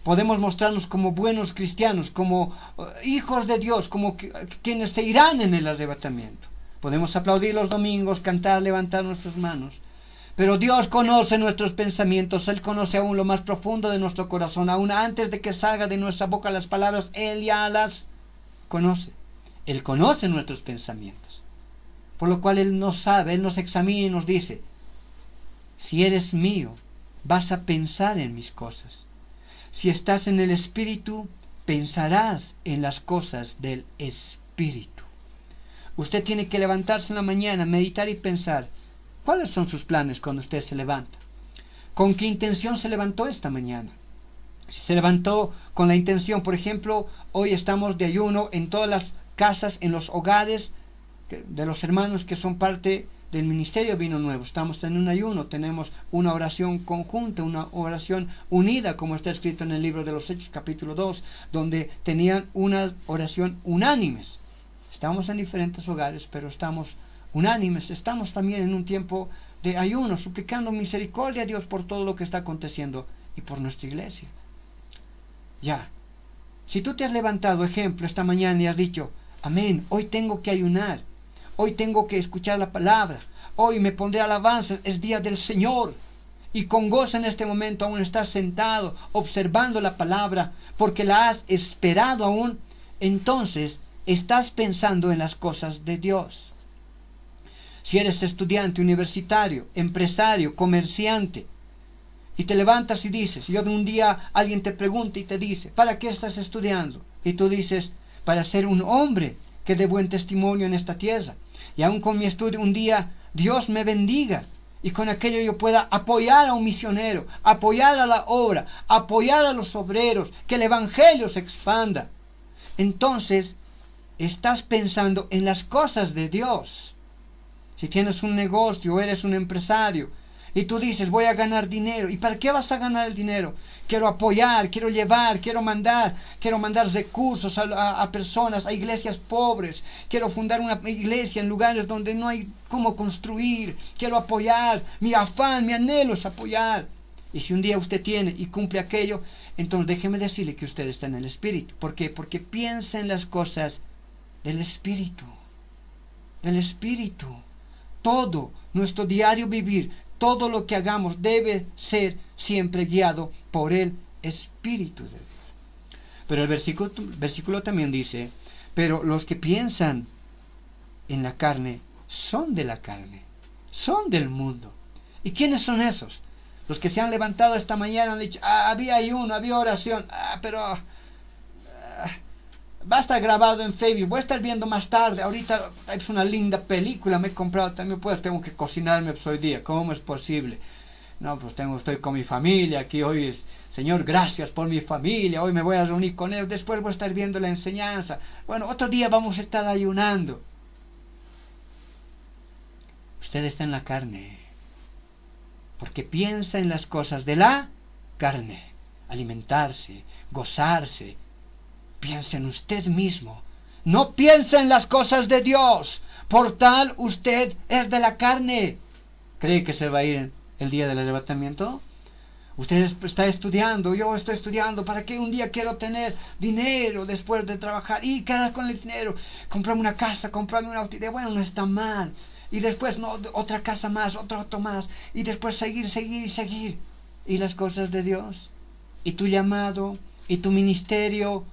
A: Podemos mostrarnos como buenos cristianos, como hijos de Dios, como quienes se irán en el arrebatamiento. Podemos aplaudir los domingos, cantar, levantar nuestras manos. Pero Dios conoce nuestros pensamientos, Él conoce aún lo más profundo de nuestro corazón. Aún antes de que salga de nuestra boca las palabras, Él ya las conoce. Él conoce nuestros pensamientos. Por lo cual Él nos sabe, Él nos examina y nos dice, si eres mío, vas a pensar en mis cosas. Si estás en el Espíritu, pensarás en las cosas del Espíritu. Usted tiene que levantarse en la mañana, meditar y pensar, ¿cuáles son sus planes cuando usted se levanta? ¿Con qué intención se levantó esta mañana? Si se levantó con la intención, por ejemplo, hoy estamos de ayuno en todas las casas, en los hogares de los hermanos que son parte del Ministerio Vino Nuevo. Estamos en un ayuno, tenemos una oración conjunta, una oración unida, como está escrito en el libro de los Hechos, capítulo 2, donde tenían una oración unánimes. Estamos en diferentes hogares, pero estamos unánimes. Estamos también en un tiempo de ayuno, suplicando misericordia a Dios por todo lo que está aconteciendo y por nuestra iglesia. Ya, si tú te has levantado, ejemplo, esta mañana y has dicho, amén, hoy tengo que ayunar, hoy tengo que escuchar la palabra, hoy me pondré alabanza, es día del Señor, y con gozo en este momento aún estás sentado, observando la palabra, porque la has esperado aún, entonces estás pensando en las cosas de Dios. Si eres estudiante, universitario, empresario, comerciante, y te levantas y dices, un día alguien te pregunta y te dice, ¿para qué estás estudiando? Y tú dices, para ser un hombre que dé buen testimonio en esta tierra. Y aún con mi estudio un día Dios me bendiga y con aquello yo pueda apoyar a un misionero, apoyar a la obra, apoyar a los obreros, que el evangelio se expanda. Entonces estás pensando en las cosas de Dios. Si tienes un negocio o eres un empresario y tú dices, voy a ganar dinero. ¿Y para qué vas a ganar el dinero? quiero apoyar, quiero llevar, quiero mandar recursos a personas, a iglesias pobres, quiero fundar una iglesia en lugares donde no hay cómo construir, quiero apoyar, mi afán, mi anhelo es apoyar. Y si un día usted tiene y cumple aquello, entonces déjeme decirle que usted está en el Espíritu. ¿Por qué? Porque piensa en las cosas del Espíritu. Del Espíritu. Todo nuestro diario vivir, todo lo que hagamos debe ser siempre guiado por el Espíritu de Dios. Pero el versículo también dice, pero los que piensan en la carne son de la carne, son del mundo. ¿Y quiénes son esos? Los que se han levantado esta mañana han dicho, había ayuno, había oración, pero va a estar grabado en Facebook, voy a estar viendo más tarde, ahorita es una linda película, me he comprado también, pues tengo que cocinarme hoy día, ¿cómo es posible? No, pues estoy con mi familia aquí hoy, Señor, gracias por mi familia, hoy me voy a reunir con ellos, después voy a estar viendo la enseñanza, bueno, otro día vamos a estar ayunando. Usted está en la carne, porque piensa en las cosas de la carne, alimentarse, gozarse. Piensa en usted mismo, no piensa en las cosas de Dios, por tal usted es de la carne. ¿Cree que se va a ir el día del arrebatamiento? Usted está estudiando, yo estoy estudiando, ¿para qué un día quiero tener dinero después de trabajar? Y quedar con el dinero, comprarme una casa, comprarme un auto, bueno, no está mal. Y después no, otra casa más, otro auto más, y después seguir. ¿Y las cosas de Dios? ¿Y tu llamado? ¿Y tu ministerio?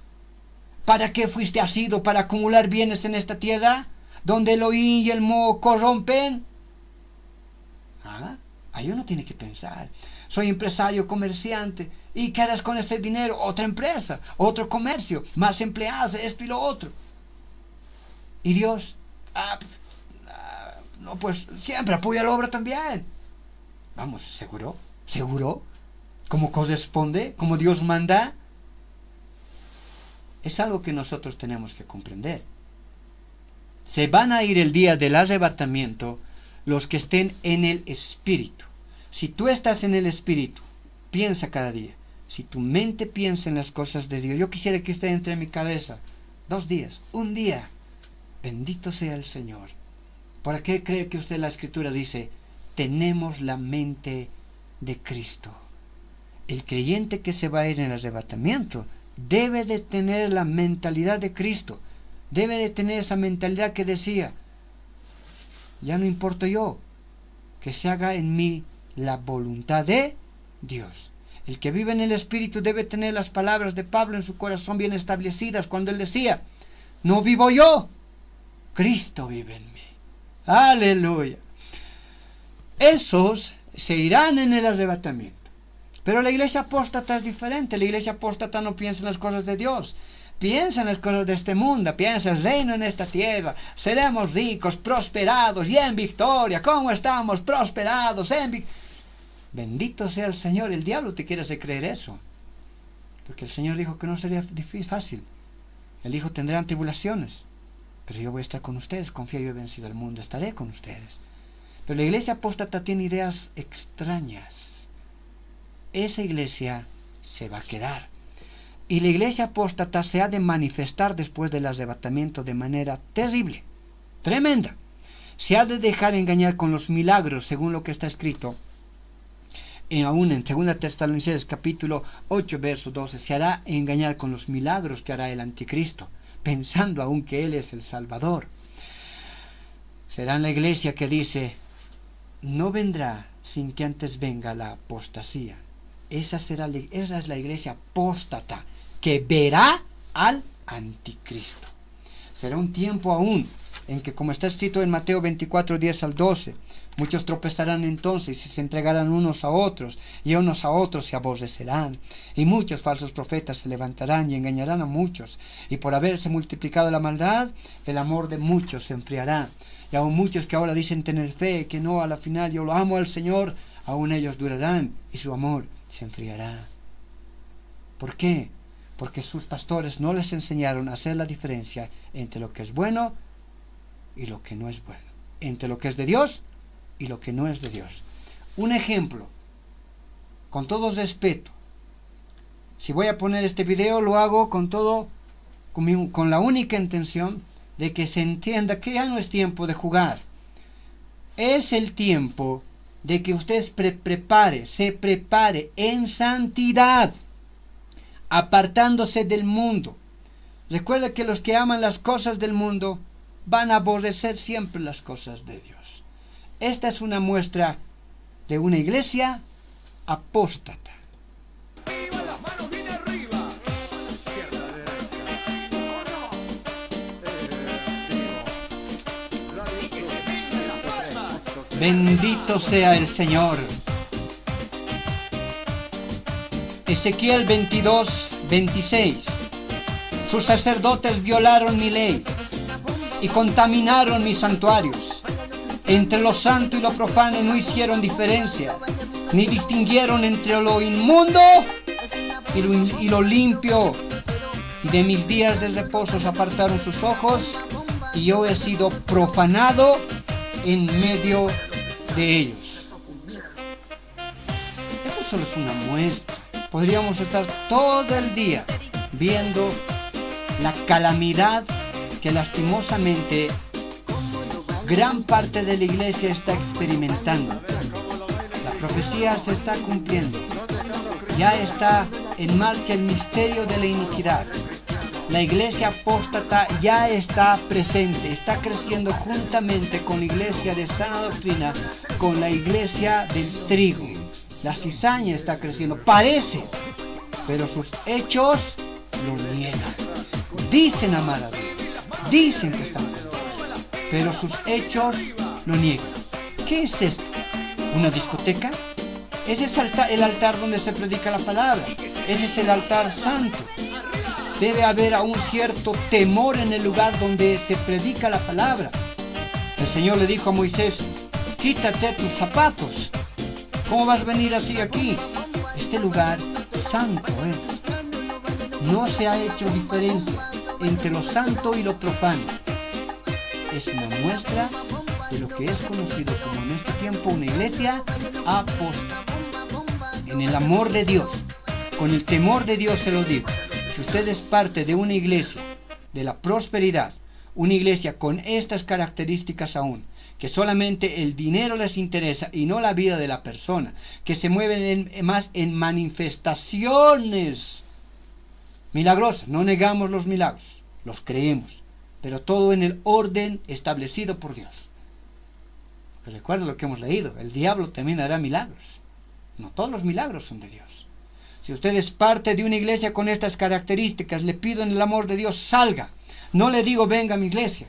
A: ¿Para qué fuiste asido? ¿Para acumular bienes en esta tierra? ¿Donde el oín y el moho corrompen? Ahí uno tiene que pensar. Soy empresario, comerciante. ¿Y qué harás con ese dinero? Otra empresa, otro comercio, más empleados, esto y lo otro. ¿Y Dios? No, pues siempre apoya la obra también. Vamos, ¿seguro? ¿Cómo corresponde? ¿Cómo Dios manda? Es algo que nosotros tenemos que comprender. Se van a ir el día del arrebatamiento los que estén en el Espíritu. Si tú estás en el Espíritu, piensa cada día. Si tu mente piensa en las cosas de Dios, yo quisiera que usted entre en mi cabeza 2 días, un día. Bendito sea el Señor. ¿Por qué cree que usted la Escritura dice, tenemos la mente de Cristo? El creyente que se va a ir en el arrebatamiento debe de tener la mentalidad de Cristo. Debe de tener esa mentalidad que decía, ya no importo yo, que se haga en mí la voluntad de Dios. El que vive en el Espíritu debe tener las palabras de Pablo en su corazón bien establecidas cuando él decía, no vivo yo, Cristo vive en mí. Aleluya. Esos se irán en el arrebatamiento. Pero la iglesia apóstata es diferente. La iglesia apóstata no piensa en las cosas de Dios. Piensa en las cosas de este mundo. Piensa el reino en esta tierra. Seremos ricos, prosperados y en victoria. ¿Cómo estamos prosperados? Bendito sea el Señor. El diablo te quiere hacer creer eso. Porque el Señor dijo que no sería difícil, fácil. Él dijo, tendrán tribulaciones. Pero yo voy a estar con ustedes. Confía, yo he vencido al mundo. Estaré con ustedes. Pero la iglesia apóstata tiene ideas extrañas. Esa iglesia se va a quedar. Y la iglesia apóstata se ha de manifestar después del arrebatamiento de manera terrible, tremenda. Se ha de dejar engañar con los milagros, según lo que está escrito. Aún en 2 Tesalonicenses capítulo 8, verso 12, se hará engañar con los milagros que hará el anticristo, pensando aún que él es el Salvador. Será la iglesia que dice, no vendrá sin que antes venga la apostasía. Esa es la iglesia apóstata que verá al anticristo. Será un tiempo aún en que, como está escrito en Mateo 24, 10 al 12, muchos tropezarán entonces y se entregarán unos a otros, y unos a otros se aborrecerán. Y muchos falsos profetas se levantarán y engañarán a muchos. Y por haberse multiplicado la maldad, el amor de muchos se enfriará. Y aún muchos que ahora dicen tener fe, que no, a la final yo lo amo al Señor, aún ellos durarán y su amor se enfriará. ¿Por qué? Porque sus pastores no les enseñaron a hacer la diferencia entre lo que es bueno y lo que no es bueno, entre lo que es de Dios y lo que no es de Dios. Un ejemplo, con todo respeto, Si voy a poner este video, lo hago con la única intención de que se entienda que ya no es tiempo de jugar. Es el tiempo de que usted se prepare en santidad, apartándose del mundo. Recuerda que los que aman las cosas del mundo van a aborrecer siempre las cosas de Dios. Esta es una muestra de una iglesia apóstata. Bendito sea el Señor. Ezequiel 22:26. Sus sacerdotes violaron mi ley y contaminaron mis santuarios. Entre lo santo y lo profano no hicieron diferencia, ni distinguieron entre lo inmundo y lo limpio. Y de mis días de reposo se apartaron sus ojos, y yo he sido profanado en medio de ellos. Esto solo es una muestra. Podríamos estar todo el día viendo la calamidad que lastimosamente gran parte de la iglesia está experimentando. La profecía se está cumpliendo. Ya está en marcha el misterio de la iniquidad. La iglesia apóstata ya está presente, está creciendo juntamente con la iglesia de sana doctrina, con la iglesia del trigo. La cizaña está creciendo, parece, pero sus hechos lo niegan. Dicen amar a Dios, dicen que están con Dios, pero sus hechos lo niegan. ¿Qué es esto? ¿Una discoteca? Ese es el altar donde se predica la palabra. Ese es el altar santo. Debe haber aún cierto temor en el lugar donde se predica la palabra. El Señor le dijo a Moisés: quítate tus zapatos. ¿Cómo vas a venir así aquí? Este lugar santo es. No se ha hecho diferencia entre lo santo y lo profano. Es una muestra de lo que es conocido como en este tiempo una iglesia apóstata. En el amor de Dios, con el temor de Dios se lo digo. Si usted es parte de una iglesia de la prosperidad, una iglesia con estas características aún, que solamente el dinero les interesa y no la vida de la persona, que se mueven más en manifestaciones milagrosas. No negamos los milagros, los creemos, pero todo en el orden establecido por Dios. Pues recuerda lo que hemos leído: el diablo también hará milagros. No todos los milagros son de Dios. Si usted es parte de una iglesia con estas características, le pido en el amor de Dios, salga. No le digo venga a mi iglesia.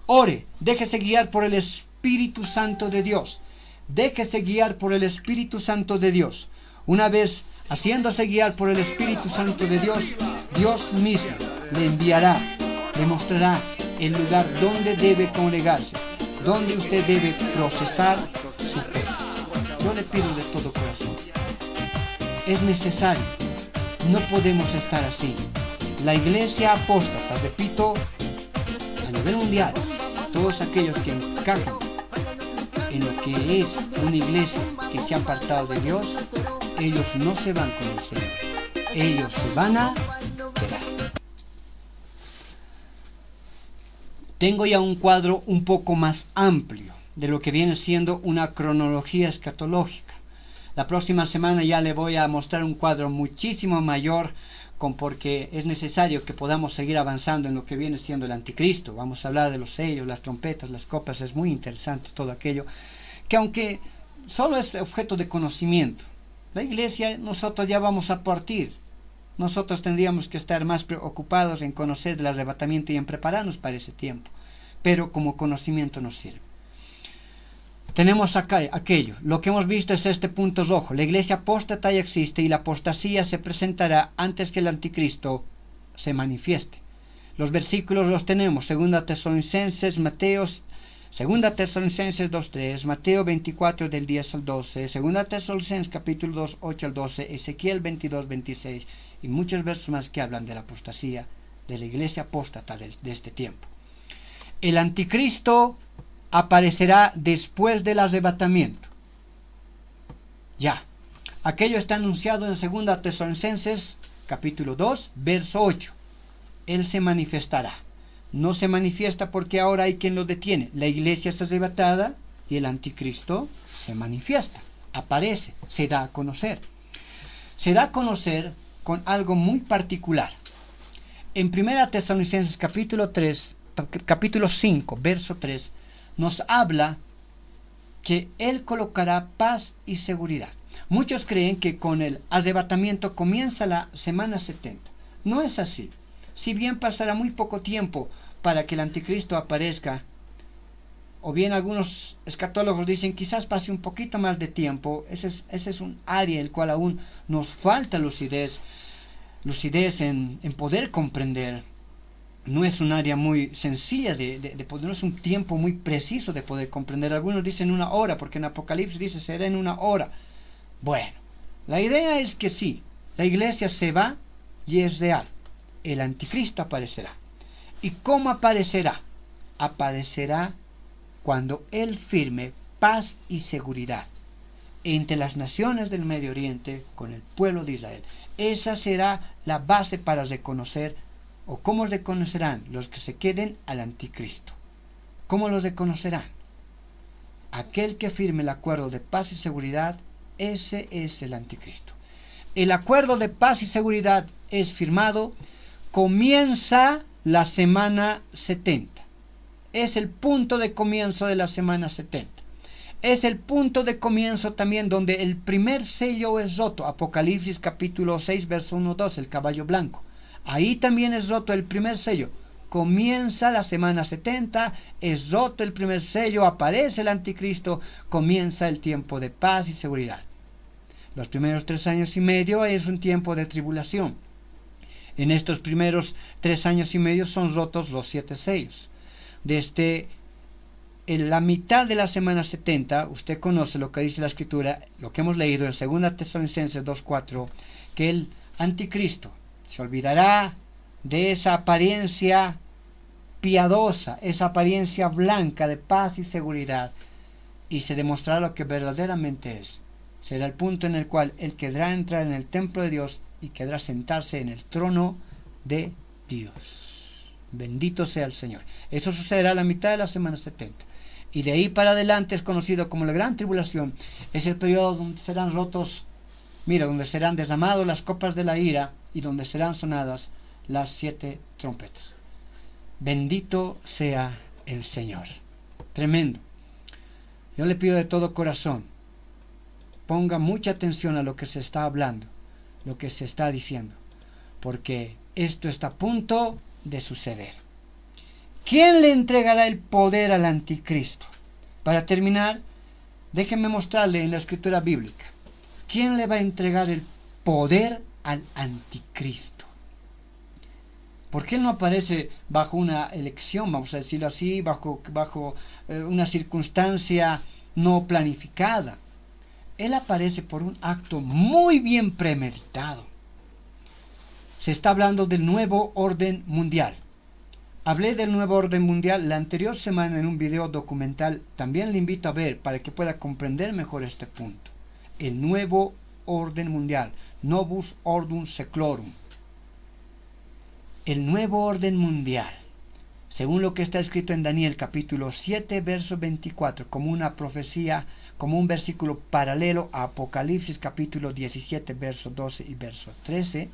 A: Ore, déjese guiar por el Espíritu Santo de Dios. Déjese guiar por el Espíritu Santo de Dios. Una vez haciéndose guiar por el Espíritu Santo de Dios, Dios mismo le enviará, le mostrará el lugar donde debe congregarse, donde usted debe procesar su fe. Yo le pido de todo corazón. Es necesario. No podemos estar así. La iglesia apóstata, repito, a nivel mundial, todos aquellos que encajan en lo que es una iglesia que se ha apartado de Dios, ellos no se van con el Señor. Ellos se van a quedar. Tengo ya un cuadro un poco más amplio de lo que viene siendo una cronología escatológica. La próxima semana ya le voy a mostrar un cuadro muchísimo mayor, porque es necesario que podamos seguir avanzando en lo que viene siendo el anticristo. Vamos a hablar de los sellos, las trompetas, las copas. Es muy interesante todo aquello, que aunque solo es objeto de conocimiento, la iglesia, nosotros ya vamos a partir. Nosotros tendríamos que estar más preocupados en conocer el arrebatamiento y en prepararnos para ese tiempo, pero como conocimiento nos sirve. Tenemos acá aquello. Lo que hemos visto es este punto rojo. La iglesia apóstata ya existe y la apostasía se presentará antes que el anticristo se manifieste. Los versículos los tenemos: 2 Tesalonicenses, Mateos, 2 Tesalonicenses 2:3, Mateo 24 del 10 al 12, 2 Tesalonicenses capítulo 2, 8 al 12, Ezequiel 22:26 y muchos versos más que hablan de la apostasía, de la iglesia apóstata de este tiempo. El anticristo aparecerá después del arrebatamiento. Ya. Aquello está anunciado en 2 Tesalonicenses capítulo 2, verso 8. Él se manifestará. No se manifiesta porque ahora hay quien lo detiene. La iglesia es arrebatada y el anticristo se manifiesta, aparece, se da a conocer. Se da a conocer con algo muy particular. En 1 Tesalonicenses capítulo 5, verso 3, nos habla que Él colocará paz y seguridad. Muchos creen que con el arrebatamiento comienza la semana 70. No es así. Si bien pasará muy poco tiempo para que el anticristo aparezca, o bien algunos escatólogos dicen quizás pase un poquito más de tiempo, ese es un área en el cual aún nos falta lucidez en poder comprender. No es un área muy sencilla de poder, no es un tiempo muy preciso de poder comprender. Algunos dicen 1 hora, porque en Apocalipsis dice será en 1 hora. Bueno, la idea es que sí, la iglesia se va y es real. El anticristo aparecerá. ¿Y cómo aparecerá? Aparecerá cuando Él firme paz y seguridad entre las naciones del Medio Oriente con el pueblo de Israel. Esa será la base para reconocer, o cómo reconocerán los que se queden al anticristo. ¿Cómo los reconocerán? Aquel que firme el acuerdo de paz y seguridad, ese es el anticristo. El acuerdo de paz y seguridad es firmado, comienza la semana 70. Es el punto de comienzo de la semana 70. Es el punto de comienzo también donde el primer sello es roto. Apocalipsis capítulo 6, verso 1-2, el caballo blanco. Ahí también es roto el primer sello. Comienza la semana 70, es roto el primer sello, aparece el anticristo, comienza el tiempo de paz y seguridad. Los primeros 3 años y medio es un tiempo de tribulación. En estos primeros 3 años y medio son rotos los 7 sellos. Desde la mitad de la semana 70, usted conoce lo que dice la Escritura, lo que hemos leído en 2 Tesalonicenses 2:4, que el anticristo se olvidará de esa apariencia piadosa, esa apariencia blanca de paz y seguridad, y se demostrará lo que verdaderamente es. Será el punto en el cual Él querrá entrar en el templo de Dios y querrá sentarse en el trono de Dios. Bendito sea el Señor. Eso sucederá a la mitad de la semana 70. Y de ahí para adelante es conocido como la gran tribulación. Es el periodo donde serán rotos, donde serán derramadas las copas de la ira y donde serán sonadas las 7 trompetas. Bendito sea el Señor. Tremendo. Yo le pido de todo corazón, ponga mucha atención a lo que se está hablando, lo que se está diciendo, porque esto está a punto de suceder. ¿Quién le entregará el poder al anticristo? Para terminar, déjenme mostrarle en la escritura bíblica. ¿Quién le va a entregar el poder al anticristo? Porque él no aparece bajo una elección, vamos a decirlo así, bajo una circunstancia no planificada. Él aparece por un acto muy bien premeditado. Se está hablando del nuevo orden mundial. Hablé del nuevo orden mundial la anterior semana en un video documental. También le invito a ver para que pueda comprender mejor este punto. El nuevo orden mundial. Novus Ordum Seclorum. El nuevo orden mundial. Según lo que está escrito en Daniel capítulo 7, verso 24, como una profecía, como un versículo paralelo a Apocalipsis capítulo 17, verso 12 y verso 13,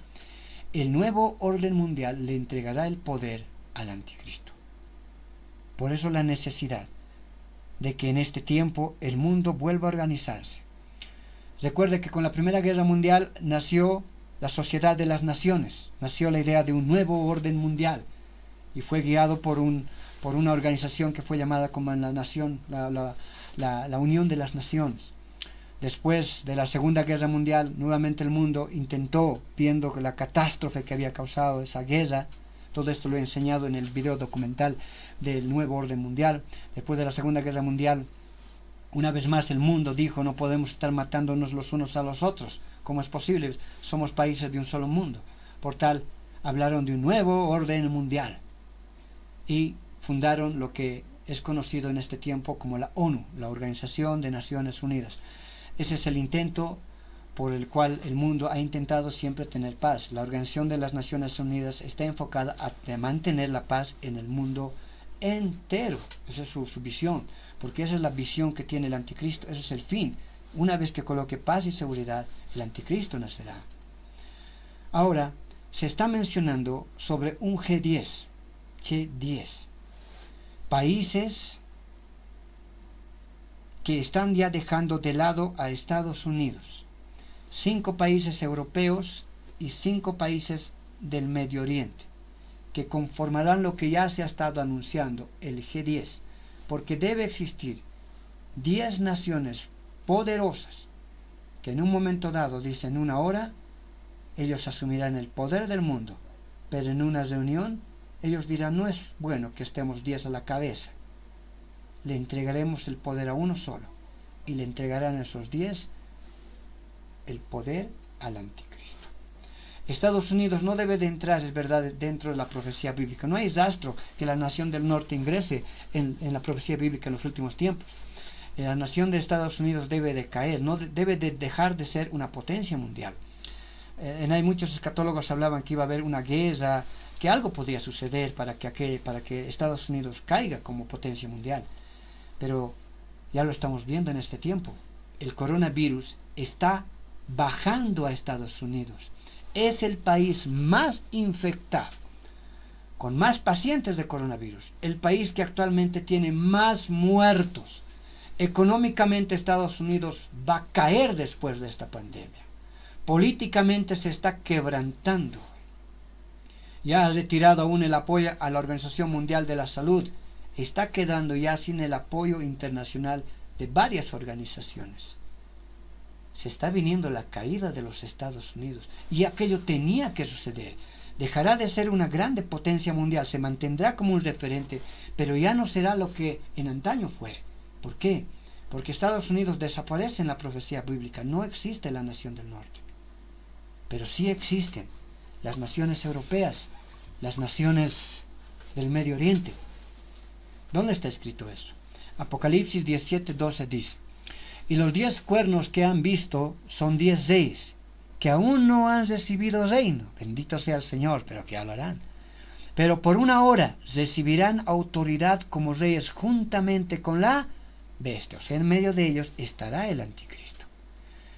A: el nuevo orden mundial le entregará el poder al anticristo. Por eso la necesidad de que en este tiempo el mundo vuelva a organizarse. Recuerde que con la Primera Guerra Mundial nació la Sociedad de las Naciones, nació la idea de un nuevo orden mundial y fue guiado por una organización que fue llamada como la Unión de las Naciones. Después de la Segunda Guerra Mundial, nuevamente el mundo intentó, viendo la catástrofe que había causado esa guerra. Todo esto lo he enseñado en el video documental del nuevo orden mundial. Después de la Segunda Guerra Mundial, una vez más el mundo dijo: no podemos estar matándonos los unos a los otros. ¿Cómo es posible? Somos países de un solo mundo. Por tal, hablaron de un nuevo orden mundial y fundaron lo que es conocido en este tiempo como la ONU, la Organización de Naciones Unidas. Ese es el intento por el cual el mundo ha intentado siempre tener paz. La Organización de las Naciones Unidas está enfocada a mantener la paz en el mundo entero. Esa es su visión, porque esa es la visión que tiene el anticristo, ese es el fin. Una vez que coloque paz y seguridad, el anticristo nacerá. Ahora, se está mencionando sobre un G10. G10. Países que están ya dejando de lado a Estados Unidos. 5 países europeos y 5 países del Medio Oriente, que conformarán lo que ya se ha estado anunciando, el G10, porque debe existir 10 naciones poderosas que en un momento dado, dicen una hora, ellos asumirán el poder del mundo, pero en una reunión ellos dirán, no es bueno que estemos 10 a la cabeza, le entregaremos el poder a uno solo, y le entregarán esos 10 el poder al anticristo. Estados Unidos no debe de entrar, es verdad, dentro de la profecía bíblica. No hay rastro que la nación del norte ingrese en la profecía bíblica en los últimos tiempos. La nación de Estados Unidos debe de caer, no debe de dejar de ser una potencia mundial. Hay muchos escatólogos hablaban que iba a haber una guerra, que algo podría suceder para que Estados Unidos caiga como potencia mundial. Pero ya lo estamos viendo en este tiempo. El coronavirus está bajando a Estados Unidos. Es el país más infectado, con más pacientes de coronavirus. El país que actualmente tiene más muertos. Económicamente Estados Unidos va a caer después de esta pandemia. Políticamente se está quebrantando. Ya ha retirado aún el apoyo a la Organización Mundial de la Salud. Está quedando ya sin el apoyo internacional de varias organizaciones. Se está viniendo la caída de los Estados Unidos. Y aquello tenía que suceder. Dejará de ser una grande potencia mundial. Se mantendrá como un referente. Pero ya no será lo que en antaño fue. ¿Por qué? Porque Estados Unidos desaparece en la profecía bíblica. No existe la nación del norte. Pero sí existen las naciones europeas. Las naciones del Medio Oriente. ¿Dónde está escrito eso? Apocalipsis 17:12 dice: y los 10 cuernos que han visto son 10 reyes, que aún no han recibido reino, bendito sea el Señor, pero que hablarán. Pero por una hora recibirán autoridad como reyes juntamente con la bestia. O sea, en medio de ellos estará el anticristo.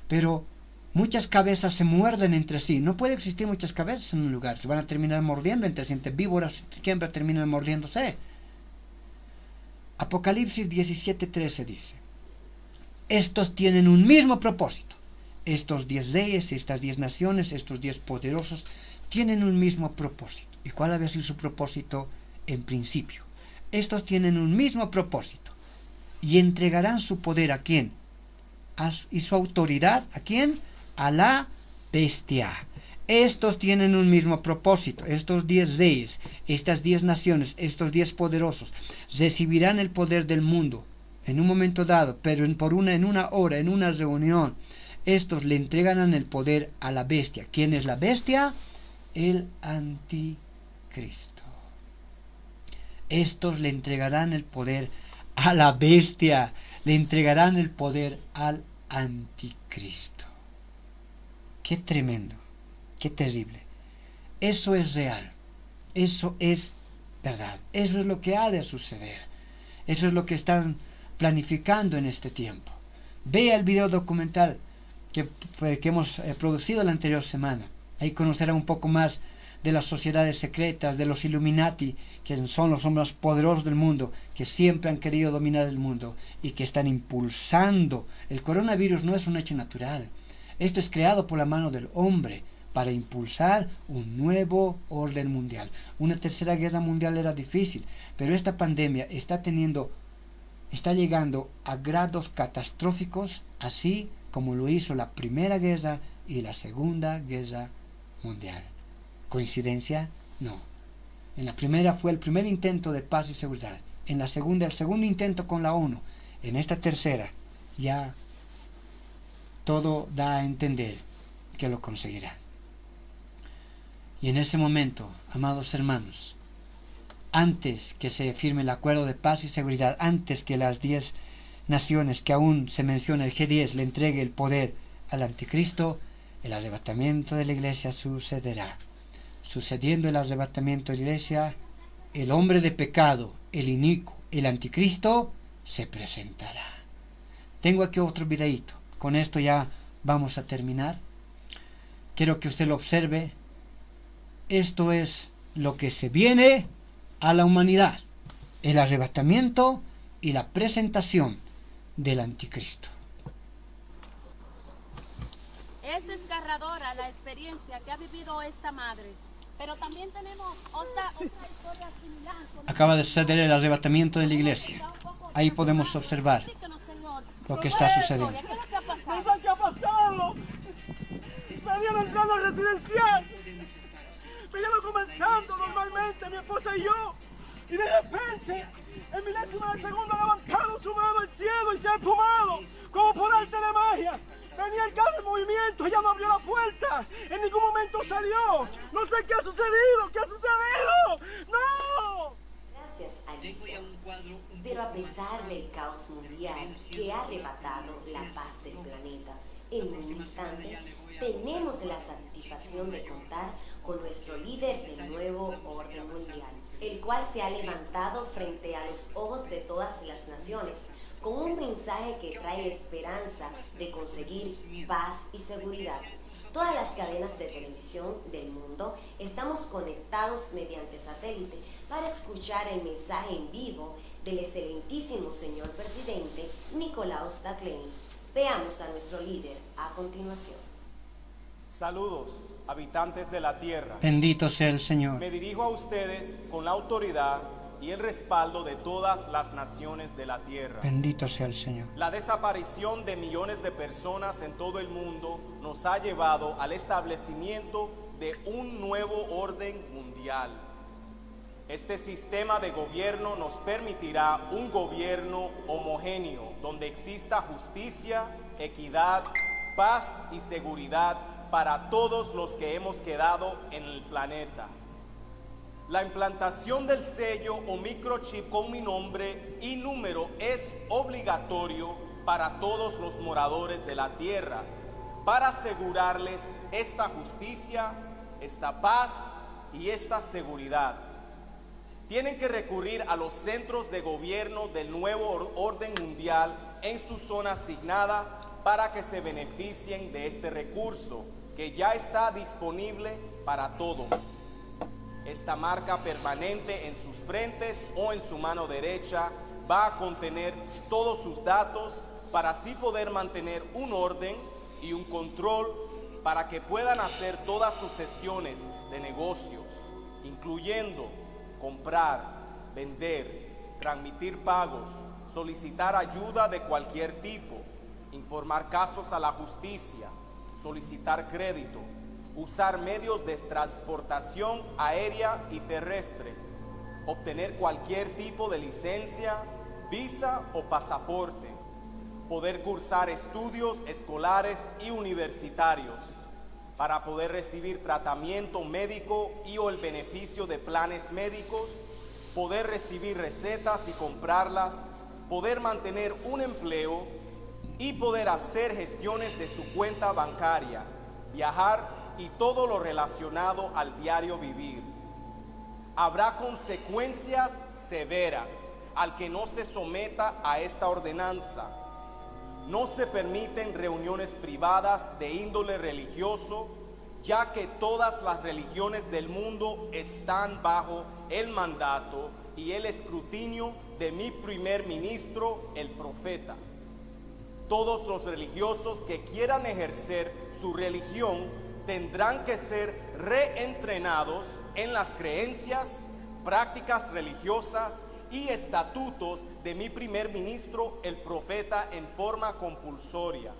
A: Pero muchas cabezas se muerden entre sí. No puede existir muchas cabezas en un lugar. Se van a terminar mordiendo entre sí. Entre víboras siempre terminan mordiéndose. Apocalipsis 17:13 dice: estos tienen un mismo propósito. Estos 10 reyes, estas 10 naciones, estos 10 poderosos, tienen un mismo propósito. ¿Y cuál había sido su propósito en principio? Estos tienen un mismo propósito. Y entregarán su poder ¿a quién? Y su autoridad ¿a quién? A la bestia. Estos tienen un mismo propósito. Estos 10 reyes, estas 10 naciones, estos 10 poderosos, recibirán el poder del mundo en un momento dado, pero en una hora, en una reunión. Estos le entregarán el poder a la bestia. ¿Quién es la bestia? El anticristo. Estos le entregarán el poder a la bestia. Le entregarán el poder al anticristo. Qué tremendo, qué terrible. Eso es real. Eso es verdad. Eso es lo que ha de suceder. Eso es lo que están planificando en este tiempo. Vea el video documental que hemos producido la anterior semana. Ahí conocerá un poco más de las sociedades secretas, de los Illuminati, que son los hombres poderosos del mundo, que siempre han querido dominar el mundo y que están impulsando. El coronavirus no es un hecho natural. Esto es creado por la mano del hombre para impulsar un nuevo orden mundial. Una tercera guerra mundial era difícil, pero esta pandemia está llegando a grados catastróficos, así como lo hizo la Primera Guerra y la Segunda Guerra Mundial. ¿Coincidencia? No. En la primera fue el primer intento de paz y seguridad. En la segunda, el segundo intento con la ONU. En esta tercera, ya todo da a entender que lo conseguirán. Y en ese momento, amados hermanos, antes que se firme el acuerdo de paz y seguridad, antes que las 10 naciones que aún se menciona, el G10, le entregue el poder al anticristo, el arrebatamiento de la iglesia sucederá. Sucediendo el arrebatamiento de la iglesia, el hombre de pecado, el inicuo, el anticristo, se presentará. Tengo aquí otro videíto. Con esto ya vamos a terminar. Quiero que usted lo observe. Esto es lo que se viene a la humanidad. El arrebatamiento y la presentación del anticristo.
B: Es desgarradora la experiencia que ha vivido esta madre, pero también tenemos otra historia similar.
A: Acaba de suceder el arrebatamiento de la iglesia. Ahí podemos observar lo que está sucediendo.
B: ¿Qué es lo que ha pasado?
C: No sé qué ha pasado. Venían entrando al residencial. Venían comenzando normalmente mi esposa y yo. Y de repente, en milésima de segundo ha levantado su mano al cielo y se ha espumado, como por arte de magia. Tenía el carro en movimiento, ella no abrió la puerta, en ningún momento salió. No sé qué ha sucedido, ¿qué ha sucedido? ¡No!
D: Gracias, Alicia. Pero a pesar del caos mundial que ha arrebatado la paz del planeta en un instante, tenemos la satisfacción de contar con nuestro líder del nuevo orden mundial, el cual se ha levantado frente a los ojos de todas las naciones con un mensaje que trae esperanza de conseguir paz y seguridad. Todas las cadenas de televisión del mundo estamos conectados mediante satélite para escuchar el mensaje en vivo del excelentísimo señor presidente Nicolaus Daclein. Veamos a nuestro líder a continuación.
E: Saludos, habitantes de la tierra.
A: Bendito sea el Señor.
E: Me dirijo a ustedes con la autoridad y el respaldo de todas las naciones de la tierra.
A: Bendito sea el Señor.
E: La desaparición de millones de personas en todo el mundo nos ha llevado al establecimiento de un nuevo orden mundial. Este sistema de gobierno nos permitirá un gobierno homogéneo, donde exista justicia, equidad, paz y seguridad para todos los que hemos quedado en el planeta. La implantación del sello o microchip con mi nombre y número es obligatorio para todos los moradores de la tierra, para asegurarles esta justicia, esta paz y esta seguridad. Tienen que recurrir a los centros de gobierno del nuevo orden mundial en su zona asignada para que se beneficien de este recurso, que ya está disponible para todos. Esta marca permanente en sus frentes o en su mano derecha va a contener todos sus datos para así poder mantener un orden y un control para que puedan hacer todas sus gestiones de negocios, incluyendo comprar, vender, transmitir pagos, solicitar ayuda de cualquier tipo, informar casos a la justicia, solicitar crédito, usar medios de transportación aérea y terrestre, obtener cualquier tipo de licencia, visa o pasaporte, poder cursar estudios escolares y universitarios, para poder recibir tratamiento médico y o el beneficio de planes médicos, poder recibir recetas y comprarlas, poder mantener un empleo y poder hacer gestiones de su cuenta bancaria, viajar y todo lo relacionado al diario vivir. Habrá consecuencias severas al que no se someta a esta ordenanza. No se permiten reuniones privadas de índole religioso, ya que todas las religiones del mundo están bajo el mandato y el escrutinio de mi primer ministro, el profeta. Todos los religiosos que quieran ejercer su religión tendrán que ser reentrenados en las creencias, prácticas religiosas y estatutos de mi primer ministro, el profeta, en forma compulsoria.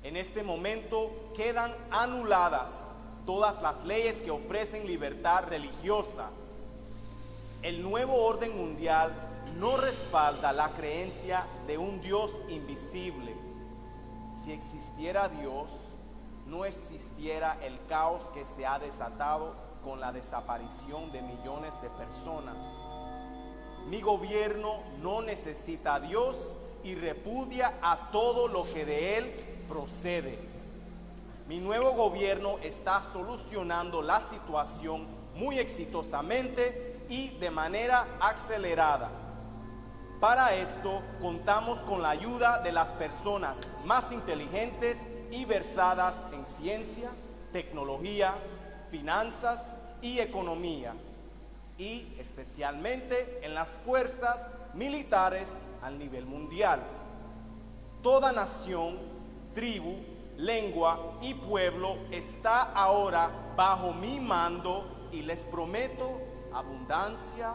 E: En este momento quedan anuladas todas las leyes que ofrecen libertad religiosa. El nuevo orden mundial no respalda la creencia de un Dios invisible. Si existiera Dios, no existiera el caos que se ha desatado con la desaparición de millones de personas. Mi gobierno no necesita a Dios y repudia a todo lo que de él procede. mi nuevo gobierno está solucionando la situación muy exitosamente y de manera acelerada. Para esto contamos con la ayuda de las personas más inteligentes y versadas en ciencia, tecnología, finanzas y economía, y especialmente en las fuerzas militares a nivel mundial. Toda nación, tribu, lengua y pueblo está ahora bajo mi mando y les prometo abundancia,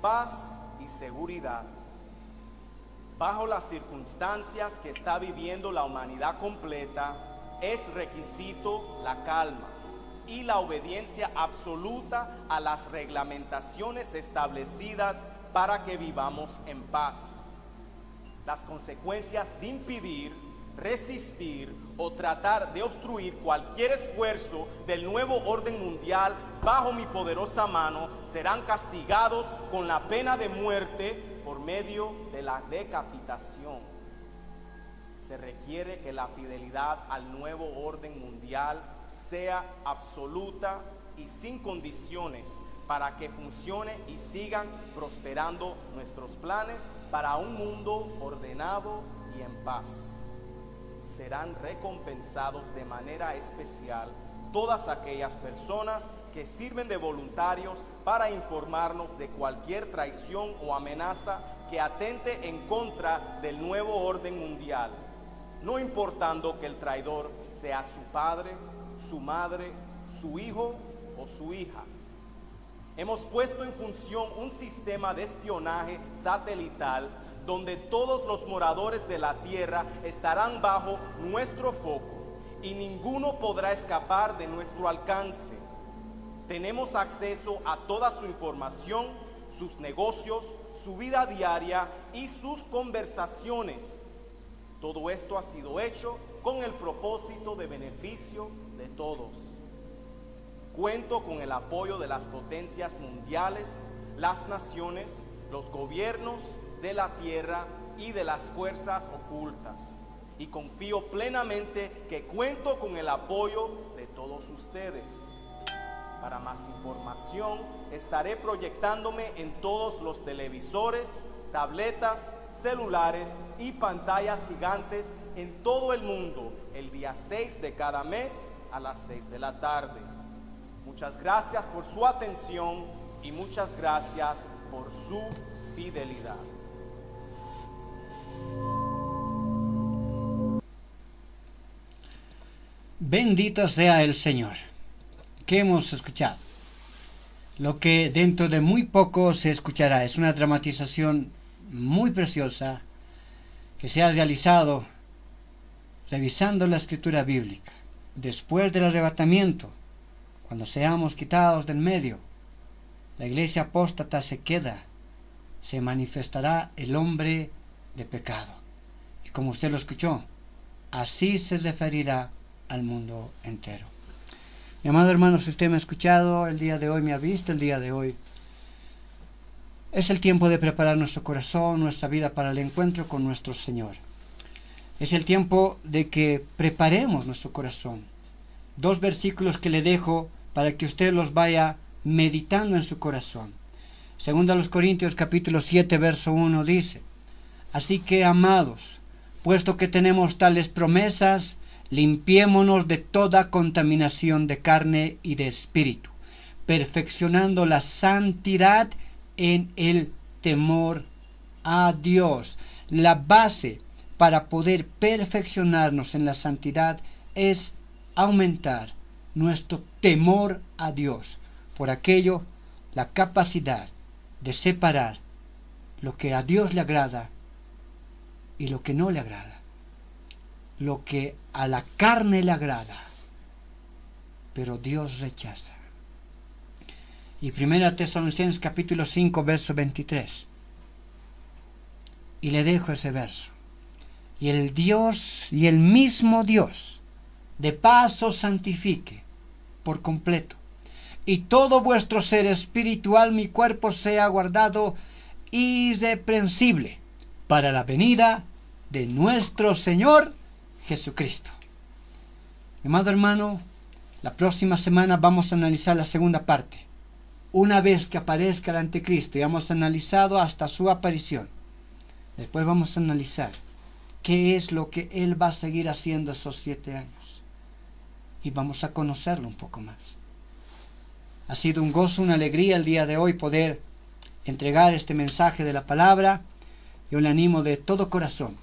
E: paz y seguridad. Bajo las circunstancias que está viviendo la humanidad completa, es requisito la calma y la obediencia absoluta a las reglamentaciones establecidas para que vivamos en paz. Las consecuencias de impedir, resistir o tratar de obstruir cualquier esfuerzo del nuevo orden mundial bajo mi poderosa mano serán castigados con la pena de muerte por medio de la decapitación. Se requiere que la fidelidad al nuevo orden mundial sea absoluta y sin condiciones para que funcione y sigan prosperando nuestros planes para un mundo ordenado y en paz. Serán recompensados de manera especial todas aquellas personas que sirven de voluntarios para informarnos de cualquier traición o amenaza que atente en contra del nuevo orden mundial, no importando que el traidor sea su padre, su madre, su hijo o su hija. Hemos puesto en función un sistema de espionaje satelital donde todos los moradores de la tierra estarán bajo nuestro foco y ninguno podrá escapar de nuestro alcance. Tenemos acceso a toda su información, sus negocios, su vida diaria y sus conversaciones. Todo esto ha sido hecho con el propósito de beneficio de todos. Cuento con el apoyo de las potencias mundiales, las naciones, los gobiernos de la tierra y de las fuerzas ocultas. Y confío plenamente que cuento con el apoyo de todos ustedes. Para más información, estaré proyectándome en todos los televisores, tabletas, celulares y pantallas gigantes en todo el mundo el día 6 de cada mes a las 6 de la tarde. Muchas gracias por su atención y muchas gracias por su fidelidad.
A: Bendito sea el Señor. ¿Qué hemos escuchado? Lo que dentro de muy poco se escuchará es una dramatización muy preciosa que se ha realizado revisando la escritura bíblica. Después del arrebatamiento, cuando seamos quitados del medio, la iglesia apóstata se queda, se manifestará el hombre de pecado. Y como usted lo escuchó, así se referirá al mundo entero. Mi amado hermano, si usted me ha escuchado el día de hoy, me ha visto el día de hoy, es el tiempo de preparar nuestro corazón, nuestra vida para el encuentro con nuestro Señor. Es el tiempo de que preparemos nuestro corazón. 2 versículos que le dejo para que usted los vaya meditando en su corazón. Segundo a los Corintios capítulo 7 verso 1 dice: así que, amados, puesto que tenemos tales promesas, limpiémonos de toda contaminación de carne y de espíritu, perfeccionando la santidad en el temor a Dios. La base para poder perfeccionarnos en la santidad es aumentar nuestro temor a Dios. Por aquello, la capacidad de separar lo que a Dios le agrada y lo que no le agrada. Lo que a la carne le agrada, pero Dios rechaza. Y 1 Tesalonicenses capítulo 5 verso 23. Y le dejo ese verso. Y el Dios, y el mismo Dios, de paz os santifique por completo, y todo vuestro ser espiritual, mi cuerpo, sea guardado irreprensible para la venida de nuestro Señor Jesucristo. Amado hermano, la próxima semana vamos a analizar la segunda parte. Una vez que aparezca el anticristo, y hemos analizado hasta su aparición. Después vamos a analizar qué es lo que él va a seguir haciendo esos 7 años. Y vamos a conocerlo un poco más. Ha sido un gozo, una alegría el día de hoy poder entregar este mensaje de la palabra. Yo le animo de todo corazón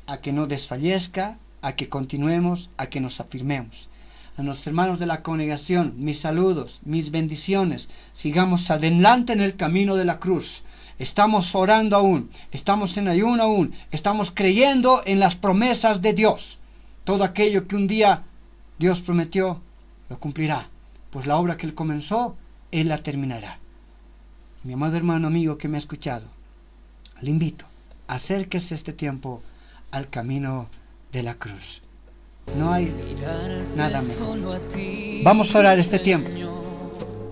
A: a que no desfallezca, a que continuemos, a que nos afirmemos. A nuestros hermanos de la congregación, mis saludos, mis bendiciones. Sigamos adelante en el camino de la cruz. Estamos orando aún, estamos en ayuno aún, estamos creyendo en las promesas de Dios. Todo aquello que un día Dios prometió, lo cumplirá. Pues la obra que Él comenzó, Él la terminará. Mi amado hermano amigo que me ha escuchado, le invito, acérquese este tiempo al camino de la cruz. No hay nada mejor. Vamos a orar este tiempo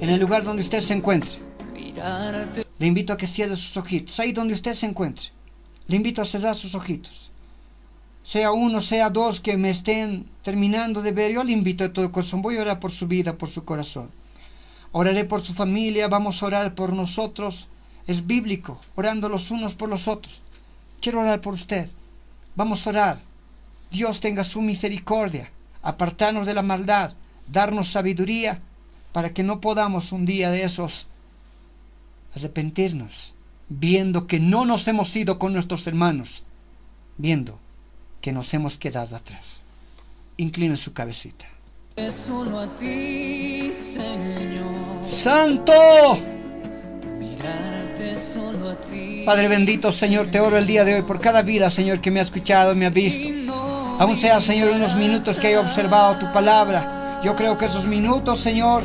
A: en el lugar donde usted se encuentre. Le invito a que cierre sus ojitos. Ahí donde usted se encuentre, le invito a cerrar sus ojitos. Sea uno, sea dos que me estén terminando de ver, yo le invito de todo corazón. Voy a orar por su vida, por su corazón. Oraré por su familia, vamos a orar por nosotros. Es bíblico, orando los unos por los otros. Quiero orar por usted. Vamos a orar. Dios tenga su misericordia, apartarnos de la maldad, darnos sabiduría, para que no podamos un día de esos arrepentirnos, viendo que no nos hemos ido con nuestros hermanos, viendo que nos hemos quedado atrás. Incline su cabecita.
F: Solo a ti, Señor.
A: ¡Santo!
F: Mirarte solo a ti.
A: Padre bendito, Señor, te oro el día de hoy por cada vida, Señor, que me ha escuchado, me ha visto. Aún sea, Señor, unos minutos que haya observado tu palabra. Yo creo que esos minutos, Señor,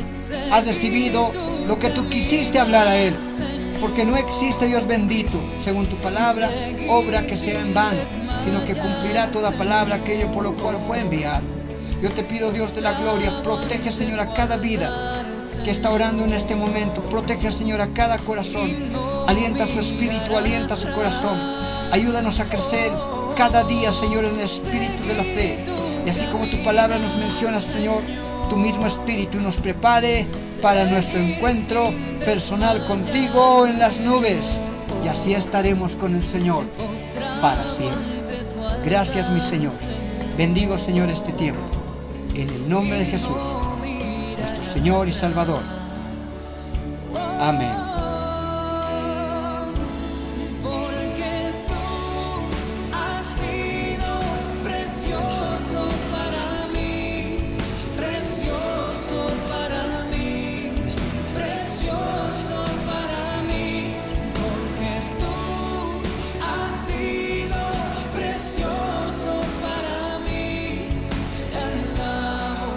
A: has recibido lo que tú quisiste hablar a Él. Porque no existe, Dios bendito, según tu palabra, obra que sea en vano, sino que cumplirá toda palabra aquello por lo cual fue enviado. Yo te pido, Dios de la gloria, protege, Señor, a cada vida que está orando en este momento. Protege, Señor, a cada corazón. Alienta su espíritu, alienta su corazón. Ayúdanos a crecer cada día, Señor, en el espíritu de la fe. Y así como tu palabra nos menciona, Señor, tu mismo espíritu nos prepare para nuestro encuentro personal contigo en las nubes. Y así estaremos con el Señor para siempre. Gracias, mi Señor. Bendigo, Señor, este tiempo. En el nombre de Jesús, nuestro Señor y Salvador. Amén.
F: Porque tú has sido precioso para mí, precioso para mí, precioso para mí. Porque tú has sido precioso para mí. Te alabo,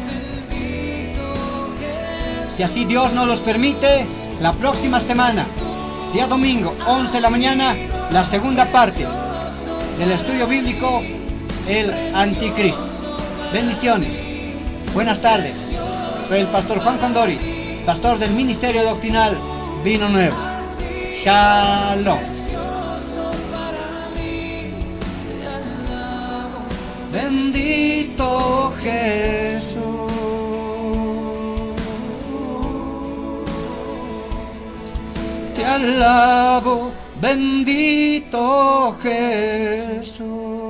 F: bendito Jesús.
A: Si así Dios nos los permite, la próxima semana, día domingo, 11 de la mañana, la segunda parte del estudio bíblico, el Anticristo. Bendiciones. Buenas tardes. Soy el pastor Juan Condori, pastor del Ministerio Doctrinal Vino Nuevo. Shalom. Bendito Jesús. Te alabo, bendito Jesús.